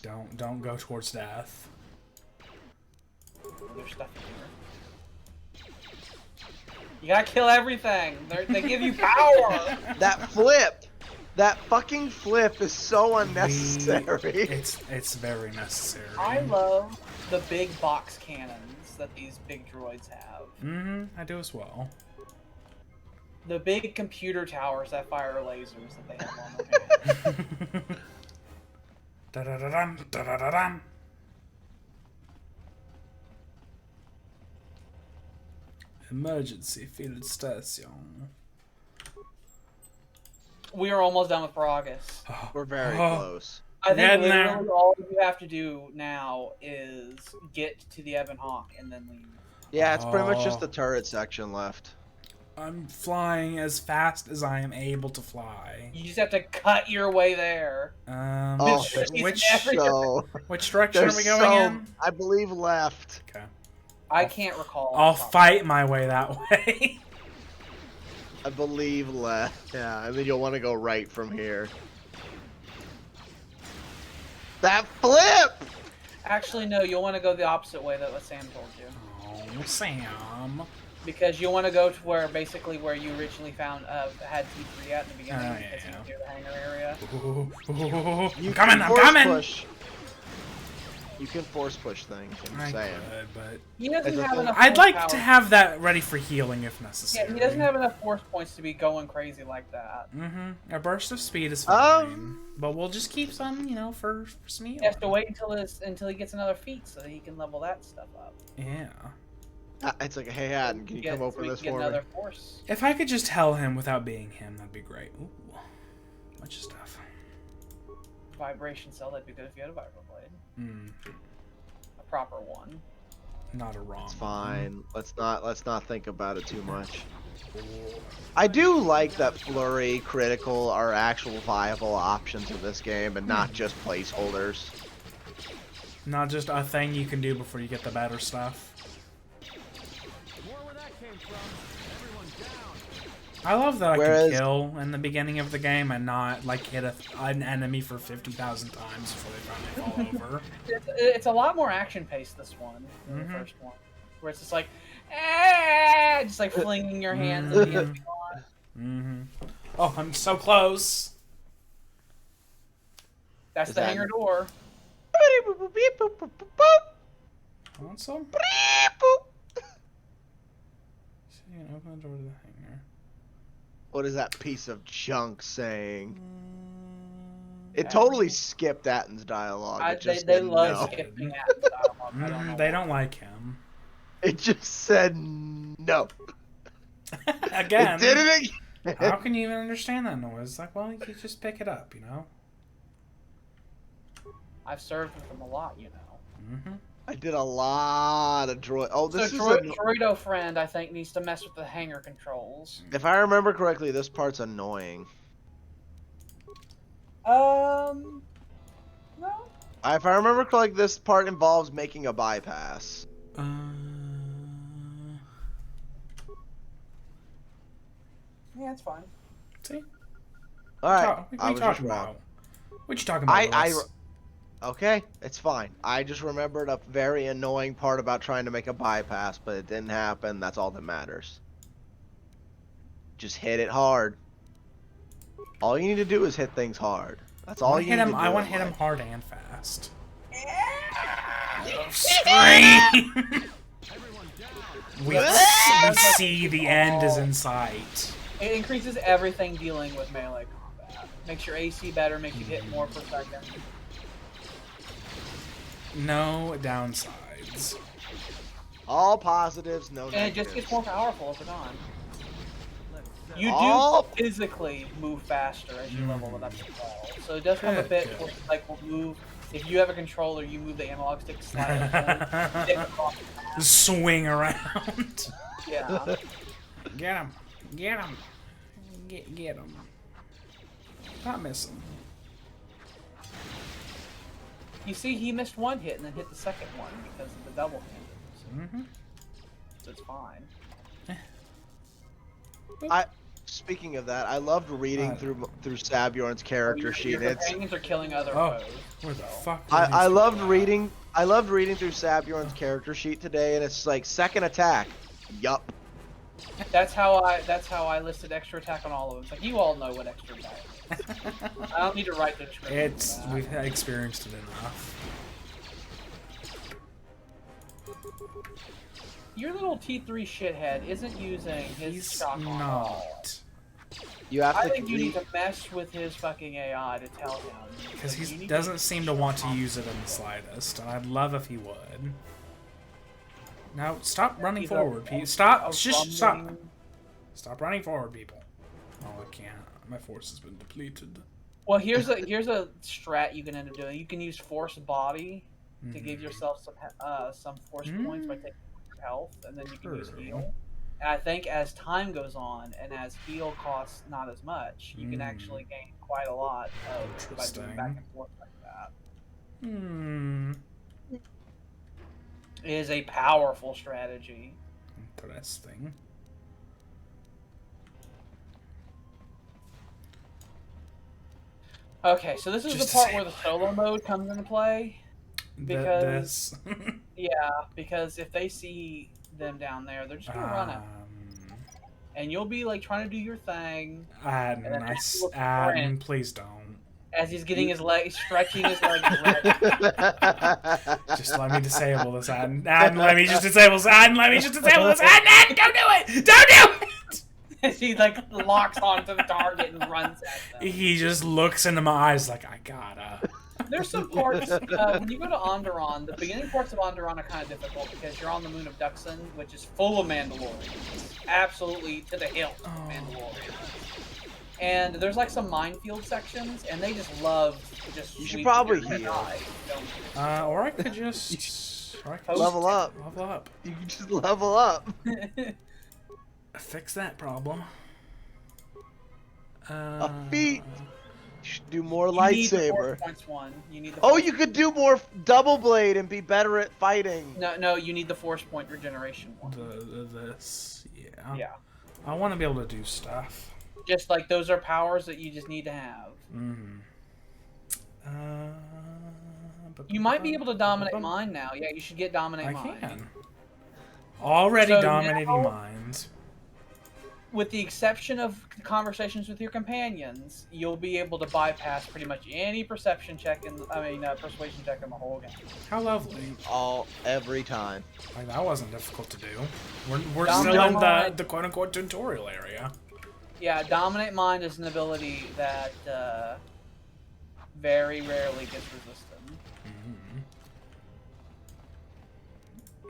Don't go towards death. There's stuff in here. You gotta kill everything. They give you power. That fucking flip is so unnecessary. It's very necessary. I love the big box cannons that these big droids have. I do as well. The big computer towers that fire lasers that they have on their head. Da-da-da-dum, da-da-da-dum. Emergency field station. We are almost done with Paragus. We're very close. I think Getting there. literally all you have to do now is get to the Ebon Hawk and then leave. Yeah, it's pretty much just the turret section left. I'm flying as fast as I am able to fly. You just have to cut your way there. Oh, Which so direction are we going in? I believe left. Okay. I can't recall. I'll fight my way that way. I believe left. Yeah, and then you'll want to go right from here. That flip! Actually, no. You'll want to go the opposite way that Sam told you, Oh, Sam. because you'll want to go to where basically where you originally found had T3 at in the beginning, Oh, because yeah. you near the hangar area. I'm coming, I'm Force coming! Push. You can force push things. I'm I saying. could, but He doesn't As a have thing- enough. I'd force like power. to have that ready for healing if necessary. Yeah, he doesn't have enough force points to be going crazy like that. A burst of speed is fine, but we'll just keep some, for some healing. He has to wait until he gets another feat so that he can level that stuff up. Yeah. It's like, hey, Adam, can you come open this for me? Another force. If I could just tell him without being him, that'd be great. Ooh, bunch of stuff. Vibration cell. That'd be good if you had a vibro blade. A proper one. Not a wrong. It's fine. Let's not think about it too much. I do like that flurry, critical are actual viable options in this game and not just placeholders. Not just a thing you can do before you get the better stuff. I love that I can kill in the beginning of the game and not like hit an enemy for 50,000 times before they finally fall over. It's a lot more action paced, this one, than the first one, where it's just like, just like flinging your hands at the enemy. Oh, I'm so close. That's the hangar door. Want some? So you can open the door to the hangar. What is that piece of junk saying? It totally skipped Atten's dialogue. It just they said love no. skipping Atten's dialogue. I don't know They why. don't like him. It just said no. Again, It did it again. how can you even understand that noise? It's like, well, you just pick it up, you know? I've served with them a lot, you know. Mm-hmm. I did a lot of droid. Oh, So this is Droido friend, I think, needs to mess with the hangar controls. If I remember correctly, this part's annoying. No. If I remember correctly, this part involves making a bypass. Yeah, it's fine. See? All right, What I are you was just talking wrong. about? What you talking about, Lewis? Okay, it's fine. I just remembered a very annoying part about trying to make a bypass, but it didn't happen. That's all that matters. Just hit it hard. All you need to do is hit things hard. That's all you need to do. I want to in hit him life. hard and fast. Scream! we see the end is in sight. It increases everything dealing with melee combat. Makes your AC better, makes you hit more per second. No downsides. All positives, no And it negatives. just gets more powerful over time. You All- do physically move faster as you level it up as well. So it does have a bit where like will move. If you have a controller, you move the analog stick slightly. Stick across the map. Swing around. Yeah. Get him. Get him. Get him. Not miss him. You see, he missed one hit and then hit the second one because of the double handers. Mm-hmm. So it's fine. Speaking of that, I loved reading through Sabjorn's character Your sheet. companions are killing other Oh, foes. where the fuck? I loved reading. I loved reading through Sabjorn's character sheet today, and it's like second attack. Yup. That's how I listed extra attack on all of them. It's like you all know what extra attack is. I don't need to write the description. We've experienced it enough. Your little T3 shithead isn't using his He's shock on all. not. You have I to. think you need to mess with his fucking AI to tell him. Because You he need doesn't seem to want to use it in the slightest, and I'd love if he would. Now, stop running He's forward, a Pete. Stop! rumbling- Stop! Stop running forward, people. Oh, I can't. My force has been depleted. Well, here's a strat you can end up doing. You can use force body to give yourself some force points by taking your health, and then you can use heal. And I think as time goes on, and as heal costs not as much, you can actually gain quite a lot by doing back and forth like that. It is a powerful strategy. Interesting. Okay, so this is the part where the solo mode comes into play. Because yeah, because if they see them down there, they're just gonna run it. And you'll be like trying to do your thing. Adam, please don't. As he's getting his legs, stretching his legs ready. Just let me disable this, Adam. Adam, let me just disable this. Adam, let me just disable this. Adam, don't do it! Don't do it! As he like locks onto the target and runs at them. He just looks into my eyes like, I gotta. There's some parts, when you go to Onderon, the beginning parts of Onderon are kind of difficult because you're on the moon of Duxon, which is full of Mandalorians. Absolutely to the hilt of Mandalorians. And there's like some minefield sections, and they just love to just You should sweep probably your heal. eye. Or I could just... Level up. Level up. You can just level up. Fix that problem. A feat. You should do more You need the lightsaber. force points one. You need the Oh, force- you could do more double blade and be better at fighting. No, you need the force point regeneration one. Yeah. Yeah. I want to be able to do stuff. Just like those are powers that you just need to have. You might be able to dominate mine now. Yeah, you should get dominate mine. I can. Already So dominating now- minds. With the exception of conversations with your companions, you'll be able to bypass pretty much any perception check persuasion check in the whole game. How lovely. Every time. Like, that wasn't difficult to do. We're Dominate still in mind. the quote-unquote tutorial area. Yeah, dominate mind is an ability that very rarely gets resisted.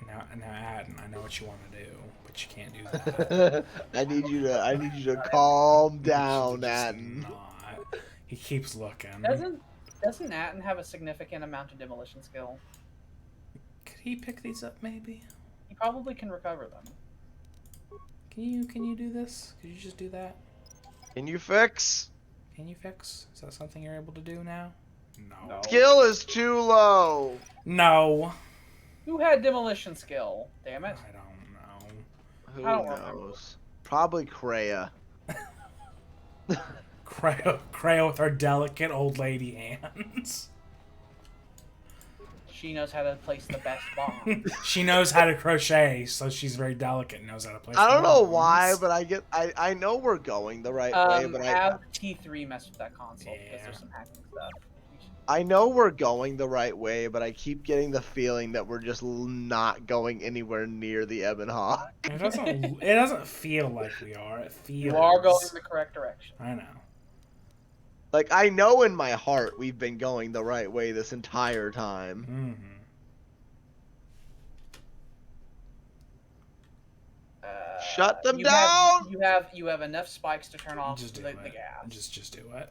Now, Adam, I know what you want to do, but you can't do that. I need you to calm Just down, Atten. not. He keeps looking. Doesn't Atten have a significant amount of demolition skill? Could he pick these up, maybe? He probably can recover them. Can you do this? Could you just do that? Can you fix? Can you fix? Is that something you're able to do now? No. Skill is too low. No. Who had demolition skill? Damn it. I don't know. Who I don't remember. knows? Probably Kreia. Creo with her delicate old lady hands. She knows how to place the best bomb. She knows how to crochet, so she's very delicate and knows how to place I don't know bombs. why, but I know we're going the right way, but have T3 mess with that console because Yeah. there's some hacking stuff. I know we're going the right way, but I keep getting the feeling that we're just not going anywhere near the Ebon Hawk. It doesn't feel like we are. It feels. You are going in the correct direction. I know. Like, I know in my heart we've been going the right way this entire time. Shut them down! You have enough spikes to turn off Just do the it. gas. Just do it.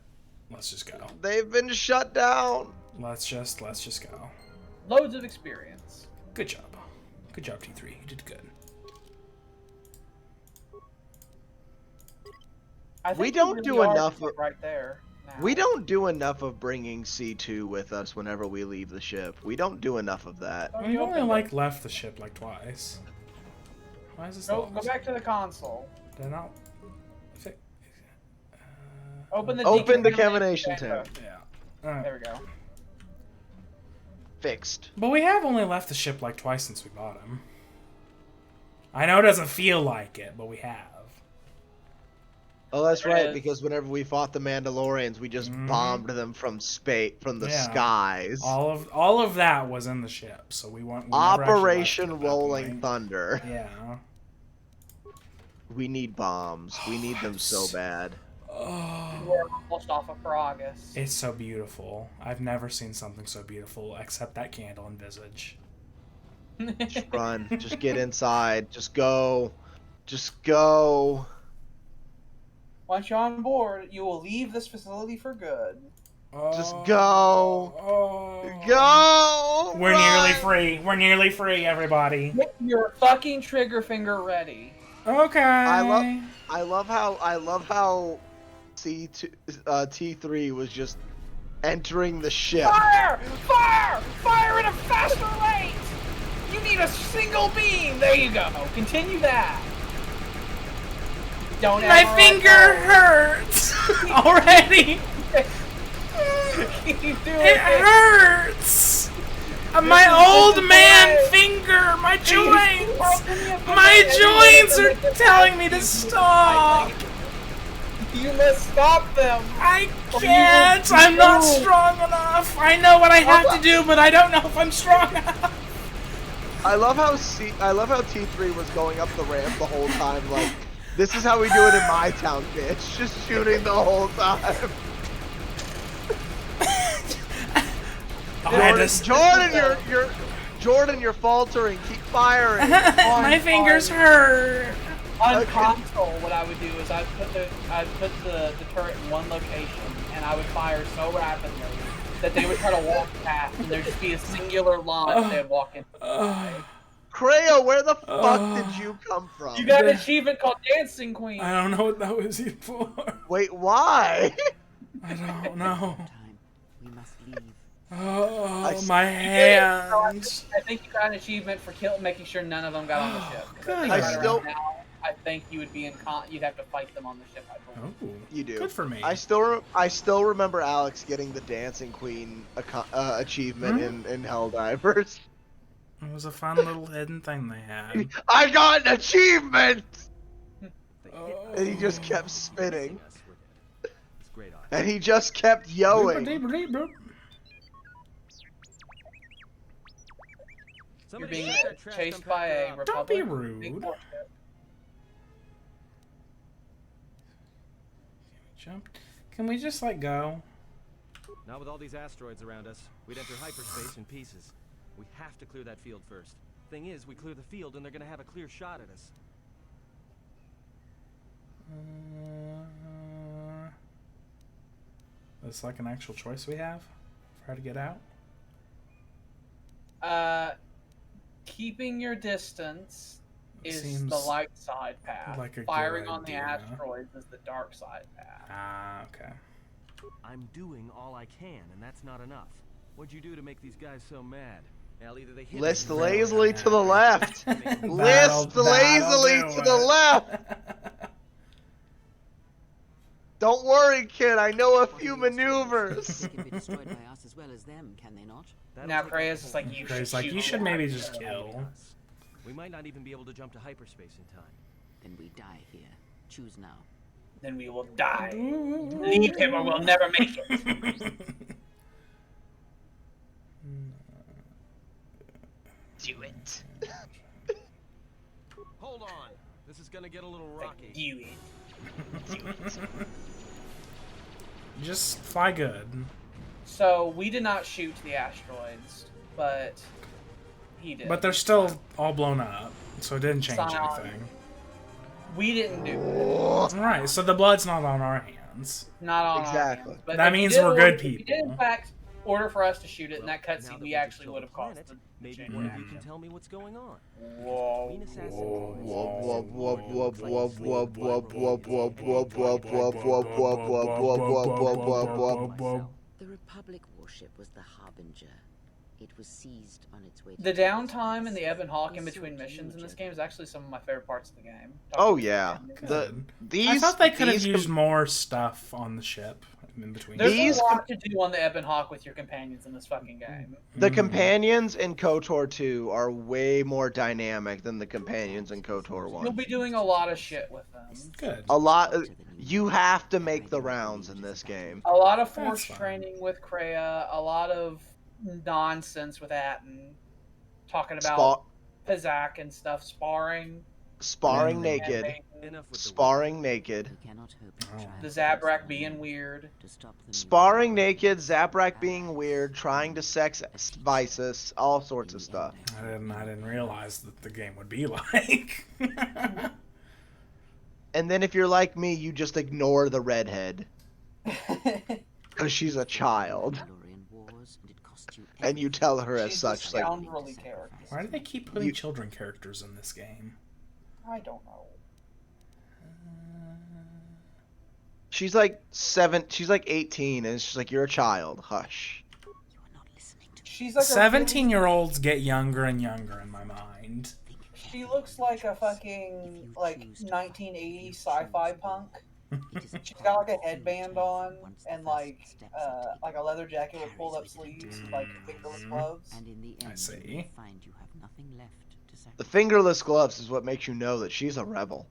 Let's just go. They've been shut down. Let's just go. Loads of experience. Good job. Good job, T3. You did good. I think We don't really do are enough of- right there. Now. We don't do enough of bringing C2 with us whenever we leave the ship. We don't do enough of that. We only left the ship like twice. Why is this? Go back to the console. They're not. Open the decontamination tank. Yeah. Alright. There we go. Fixed. But we have only left the ship like twice since we bought him. I know it doesn't feel like it, but we have. Oh, that's There it right, is. because whenever we fought the Mandalorians, we just bombed them from space, from the Yeah. skies. All of that was in the ship, so we weren't. We never actually left Operation at that Rolling point. Thunder. Yeah. We need bombs. We need them so bad. We're almost off of Paragus. It's so beautiful. I've never seen something so beautiful except that candle and Visage. Just run. Just get inside. Just go. Just go. Once you're on board, you will leave this facility for good. Just go. Oh. Go. We're Run! nearly free. We're nearly free, everybody. Get your fucking trigger finger ready. Okay. I love how T3 was just entering the ship. Fire! Fire! Fire at a faster rate! You need a single beam! There you go. Continue that. Don't My ever finger hurts already. Keep doing It hurts. My old man finger. My joints. My joints are telling me to stop. You must stop them. I can't. I'm not strong enough. I know what I have to do, but I don't know if I'm strong enough. I love how T3 was going up the ramp the whole time. Like, this is how we do it in my town, bitch. Just shooting the whole time. Jordan, you're faltering. Keep firing. My fingers hurt. On console, what I would do is I'd put the turret in one location, and I would fire so rapidly that they would try to walk past, and there'd just be a singular line they'd walk in. Kreia, where the fuck did you come from? You got an achievement called Dancing Queen. I don't know what that was even for. Wait, why? I don't know. Time. We must leave. Oh, my hands. I think you got an achievement for making sure none of them got on the ship. 'Cause Good. I think you would be you'd have to fight them on the ship. I believe. Oh, You do. good for me. I still remember Alex getting the Dancing Queen achievement in Helldivers. It was a fun little hidden thing they had. I got an achievement! Oh. And he just kept spinning. It's great eye. And he just kept yoing. You're being chased by a Republic. Don't be rude. big warship. Jump. Can we just like go? Not with all these asteroids around us. We'd enter hyperspace in pieces. We have to clear that field first. Thing is, we clear the field and they're gonna have a clear shot at us. That's like an actual choice we have for how to get out. Keeping your distance is Seems the light side path. like a Firing good on the idea. asteroids is the dark side path. Ah, okay. I'm doing all I can, and that's not enough. What'd you do to make these guys so mad? Well, either they hit List me- lazily to the left. That'll List lazily do to the it. left. Don't worry, kid. I know a What are few the asteroids? maneuvers. They can be destroyed by us as well as them, can they not? That'll Now take Krea's out just the like, whole you Krea's should like, shoot you should them. maybe just kill. us. We might not even be able to jump to hyperspace in time. Then we die here. Choose now. Then we will die. Leave him or we'll never make it. Do it. Hold on. This is gonna get a little rocky. Do it. Do it. Just fly good. So we did not shoot the asteroids, but he did. But they're still all blown up, so it didn't change Scion. anything. We didn't do it. Alright, so the blood's not on our hands. Not on Exactly. our hands. But That if you means did we're order- good if you did, people. in fact, order for us to shoot it in Well, that now cutscene, that we just actually killed would the have caused planet, the maybe chain one of you reaction. can tell me what's going on. Whoa. Queen Assassin Whoa, toys. whoa, whoa, whoa, whoa, whoa, whoa, whoa, whoa, whoa, whoa, whoa, whoa, whoa, whoa, whoa, whoa, whoa. The Republic warship was the Harbinger. It was seized on its way to The Jedi's downtime and the base. Ebb and Hawk We in sought between you, missions in this Jedi. game is actually some of my favorite parts of the game. Oh yeah. Good. These I thought they could have these used more stuff on the ship in between. There's These a lot to do on the Ebb and Hawk with your companions in this fucking game. The companions in KOTOR 2 are way more dynamic than the companions in KOTOR 1. You'll be doing a lot of shit with them. Good. A lot. You have to make the rounds in this game. A lot of force fine. training with Kreia, a lot of nonsense with Atten, talking about Spa- Pizak and stuff, sparring. sparring Mm. naked. Enough with the Sparring naked. We cannot hope to Oh. triumph The against Zabrak them being alone. weird. To stop the Sparring naked, Zabrak being weird, trying to sex Visus, all sorts of stuff. I didn't realize that the game would be like. And then if you're like me, you just ignore the redhead. Because she's a child. Mandalorian wars, and it cost you And you tell her as She's such. a Like, scoundrelly character. Why do they keep putting You- children characters in this game? I don't know. she's like 18, and she's like, you're a child. Hush. You are not listening to me. She's like a 17-year-olds get younger and younger in my mind. She looks like a fucking like 1980s sci-fi punk. She's got like a headband on and like a leather jacket with pulled up sleeves, like fingerless gloves. And in the end, see. you will find you have nothing left to sacrifice. The fingerless gloves is what makes you know that she's a rebel.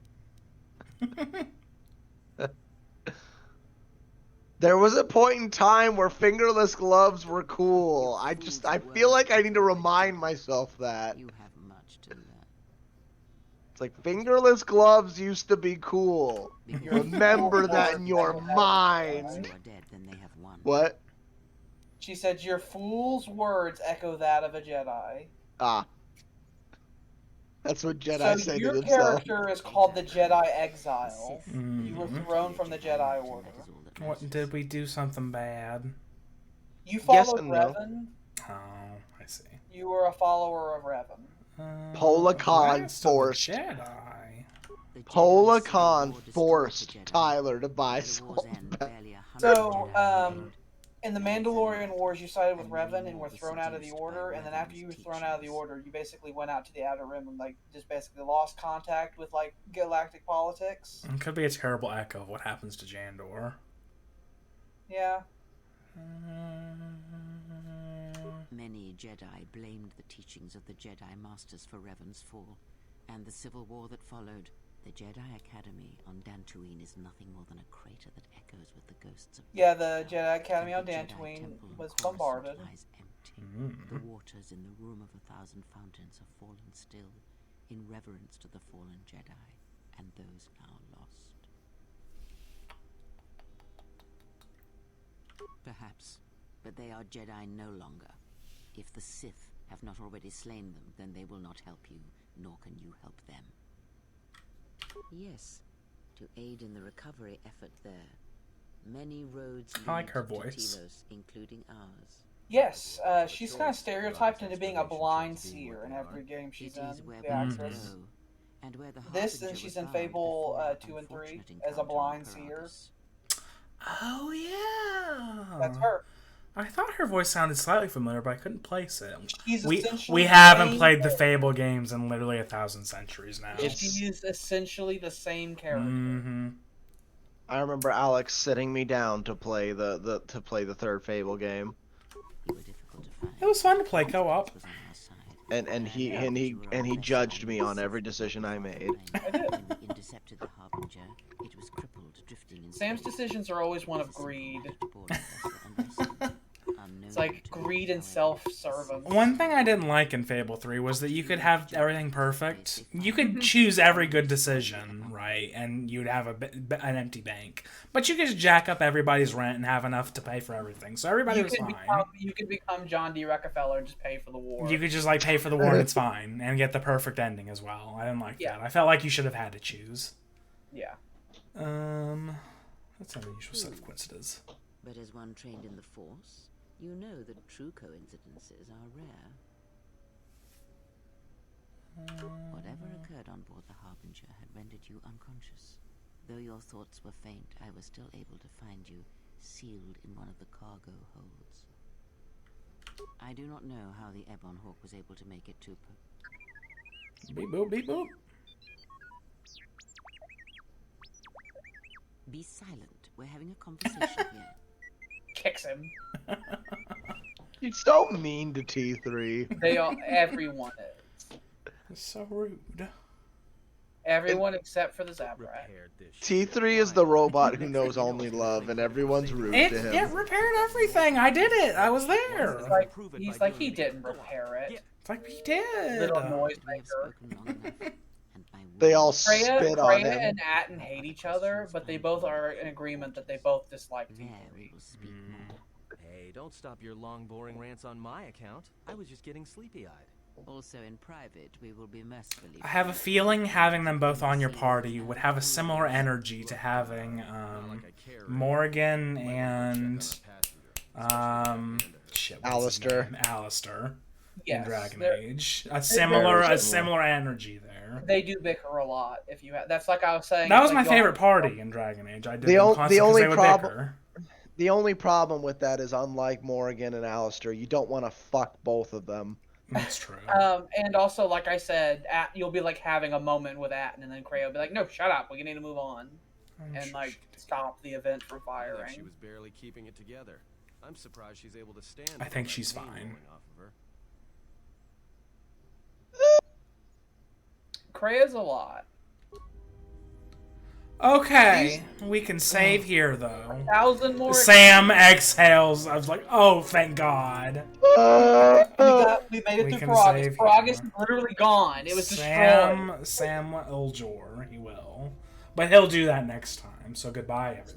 There was a point in time where fingerless gloves were cool. I feel like I need to remind myself that. You have much to learn. It's like fingerless gloves used to be cool. Remember that in your If mind. you are dead, then they have won. What? She said, "Your fool's words echo that of a Jedi." Ah. That's what Jedi So say to your themselves. character is called the Jedi Exile. Sith, You were Mhm. thrown from the Jedi and Order. that is all that What matters. did we do something bad? You Yes followed and no. Revan. Oh, I see. You were a follower of Revan. Polacon Last of the forced. Jedi. The Jedi Polacon Civil War destroyed forced the Jedi. Tyler to buy By the war's some. end, barely 100 So, Jedi remained. In the Mandalorian Wars, you sided with Revan and were thrown out of the Order, and then after you were thrown out of the Order, you basically went out to the Outer Rim and like just basically lost contact with like galactic politics. It could be a terrible echo of what happens to Jandor. Yeah. Many Jedi blamed the teachings of the Jedi Masters for Revan's fall, and the civil war that followed. The Jedi Academy on Dantooine is nothing more than a crater that echoes with the ghosts of Yeah, the Jedi Academy on The Jedi Dantooine Temple in was Coruscant bombarded. lies empty. Mm. The waters in the Room of a Thousand Fountains have fallen still, in reverence to the fallen Jedi, and those now lost. Perhaps But they are Jedi no longer. If the Sith have not already slain them, then they will not help you, nor can you help them. Yes, to aid in the recovery effort there. Many roads I like lead her to voice. Telos, including ours. Yes, she's kind of stereotyped into being a blind seer in every game she's It is in. where The both actress. go, and where the This, Harbinger and she's was in bound Fable before our 2 and 3 unfortunate as a encounter on blind seer. Paragus. Oh, yeah. That's her. I thought her voice sounded slightly familiar, but I couldn't place it. She's We essentially the haven't same played the character. Fable games in literally 1,000 centuries now. She is essentially the same character. Mm-hmm. I remember Alex sitting me down to play the third Fable game, You were difficult to find. It was fun to play co-op. Was on our side. and he judged me on every decision I made. When we intercepted the Harbinger, it was crippled, drifting in Sam's space. decisions are always one of greed. It's It's like greed and self-service. One thing I didn't like in Fable 3 was that you could have everything perfect. You could choose every good decision, right? And you'd have an empty bank. But you could just jack up everybody's rent and have enough to pay for everything. So everybody was fine. You could become John D. Rockefeller and just pay for the war. You could just like pay for the war and it's fine. And get the perfect ending as well. I didn't like that. I felt like you should have had to choose. Yeah. That's an unusual set of coincidences. But as one trained in the Force, you know that true coincidences are rare. Whatever occurred on board the Harbinger had rendered you unconscious. Though your thoughts were faint, I was still able to find you sealed in one of the cargo holds. I do not know how the Ebon Hawk was able to make it to... Beep boop, beep boop. Be silent. We're having a conversation here. Kicks him. You're so mean to T3. They all, everyone is. It's so rude. Everyone except for the Zabrak. T3 is the robot who knows only love, and everyone's rude to him. It repaired everything. I did it. I was there. He's like, he didn't repair it. It's like he did. Little noise maker. They all spit on Freya him. and Atten hate each other, but they both are in agreement that they both dislike T3. Hey, don't stop your long, boring rants on my account. I was just getting sleepy-eyed. Also in private, we will be mercifully... I have a feeling having them both on your party would have a similar energy to having Morgan and Alistair in Dragon Age. A similar energy there. They do bicker a lot. If you that's like I was saying. That was my favorite party in Dragon Age. I did them constantly because they would bicker. The only problem with that is, unlike Morgan and Alistair, you don't want to fuck both of them. That's true. And also, like I said, you'll be like having a moment with Atten, and then Kreia will be like, "No, shut up. We need to move on," and like stop the event from firing. She was barely keeping it together. I'm surprised she's able to stand. I think she's fine. Kreia's a lot. Okay, we can save here though. 1,000 more. Sam exhales. I was like, oh, thank God. We made it through Paragus. Paragus is literally gone. It was destroyed. Sam Eljor, he will. But he'll do that next time, so goodbye, everybody.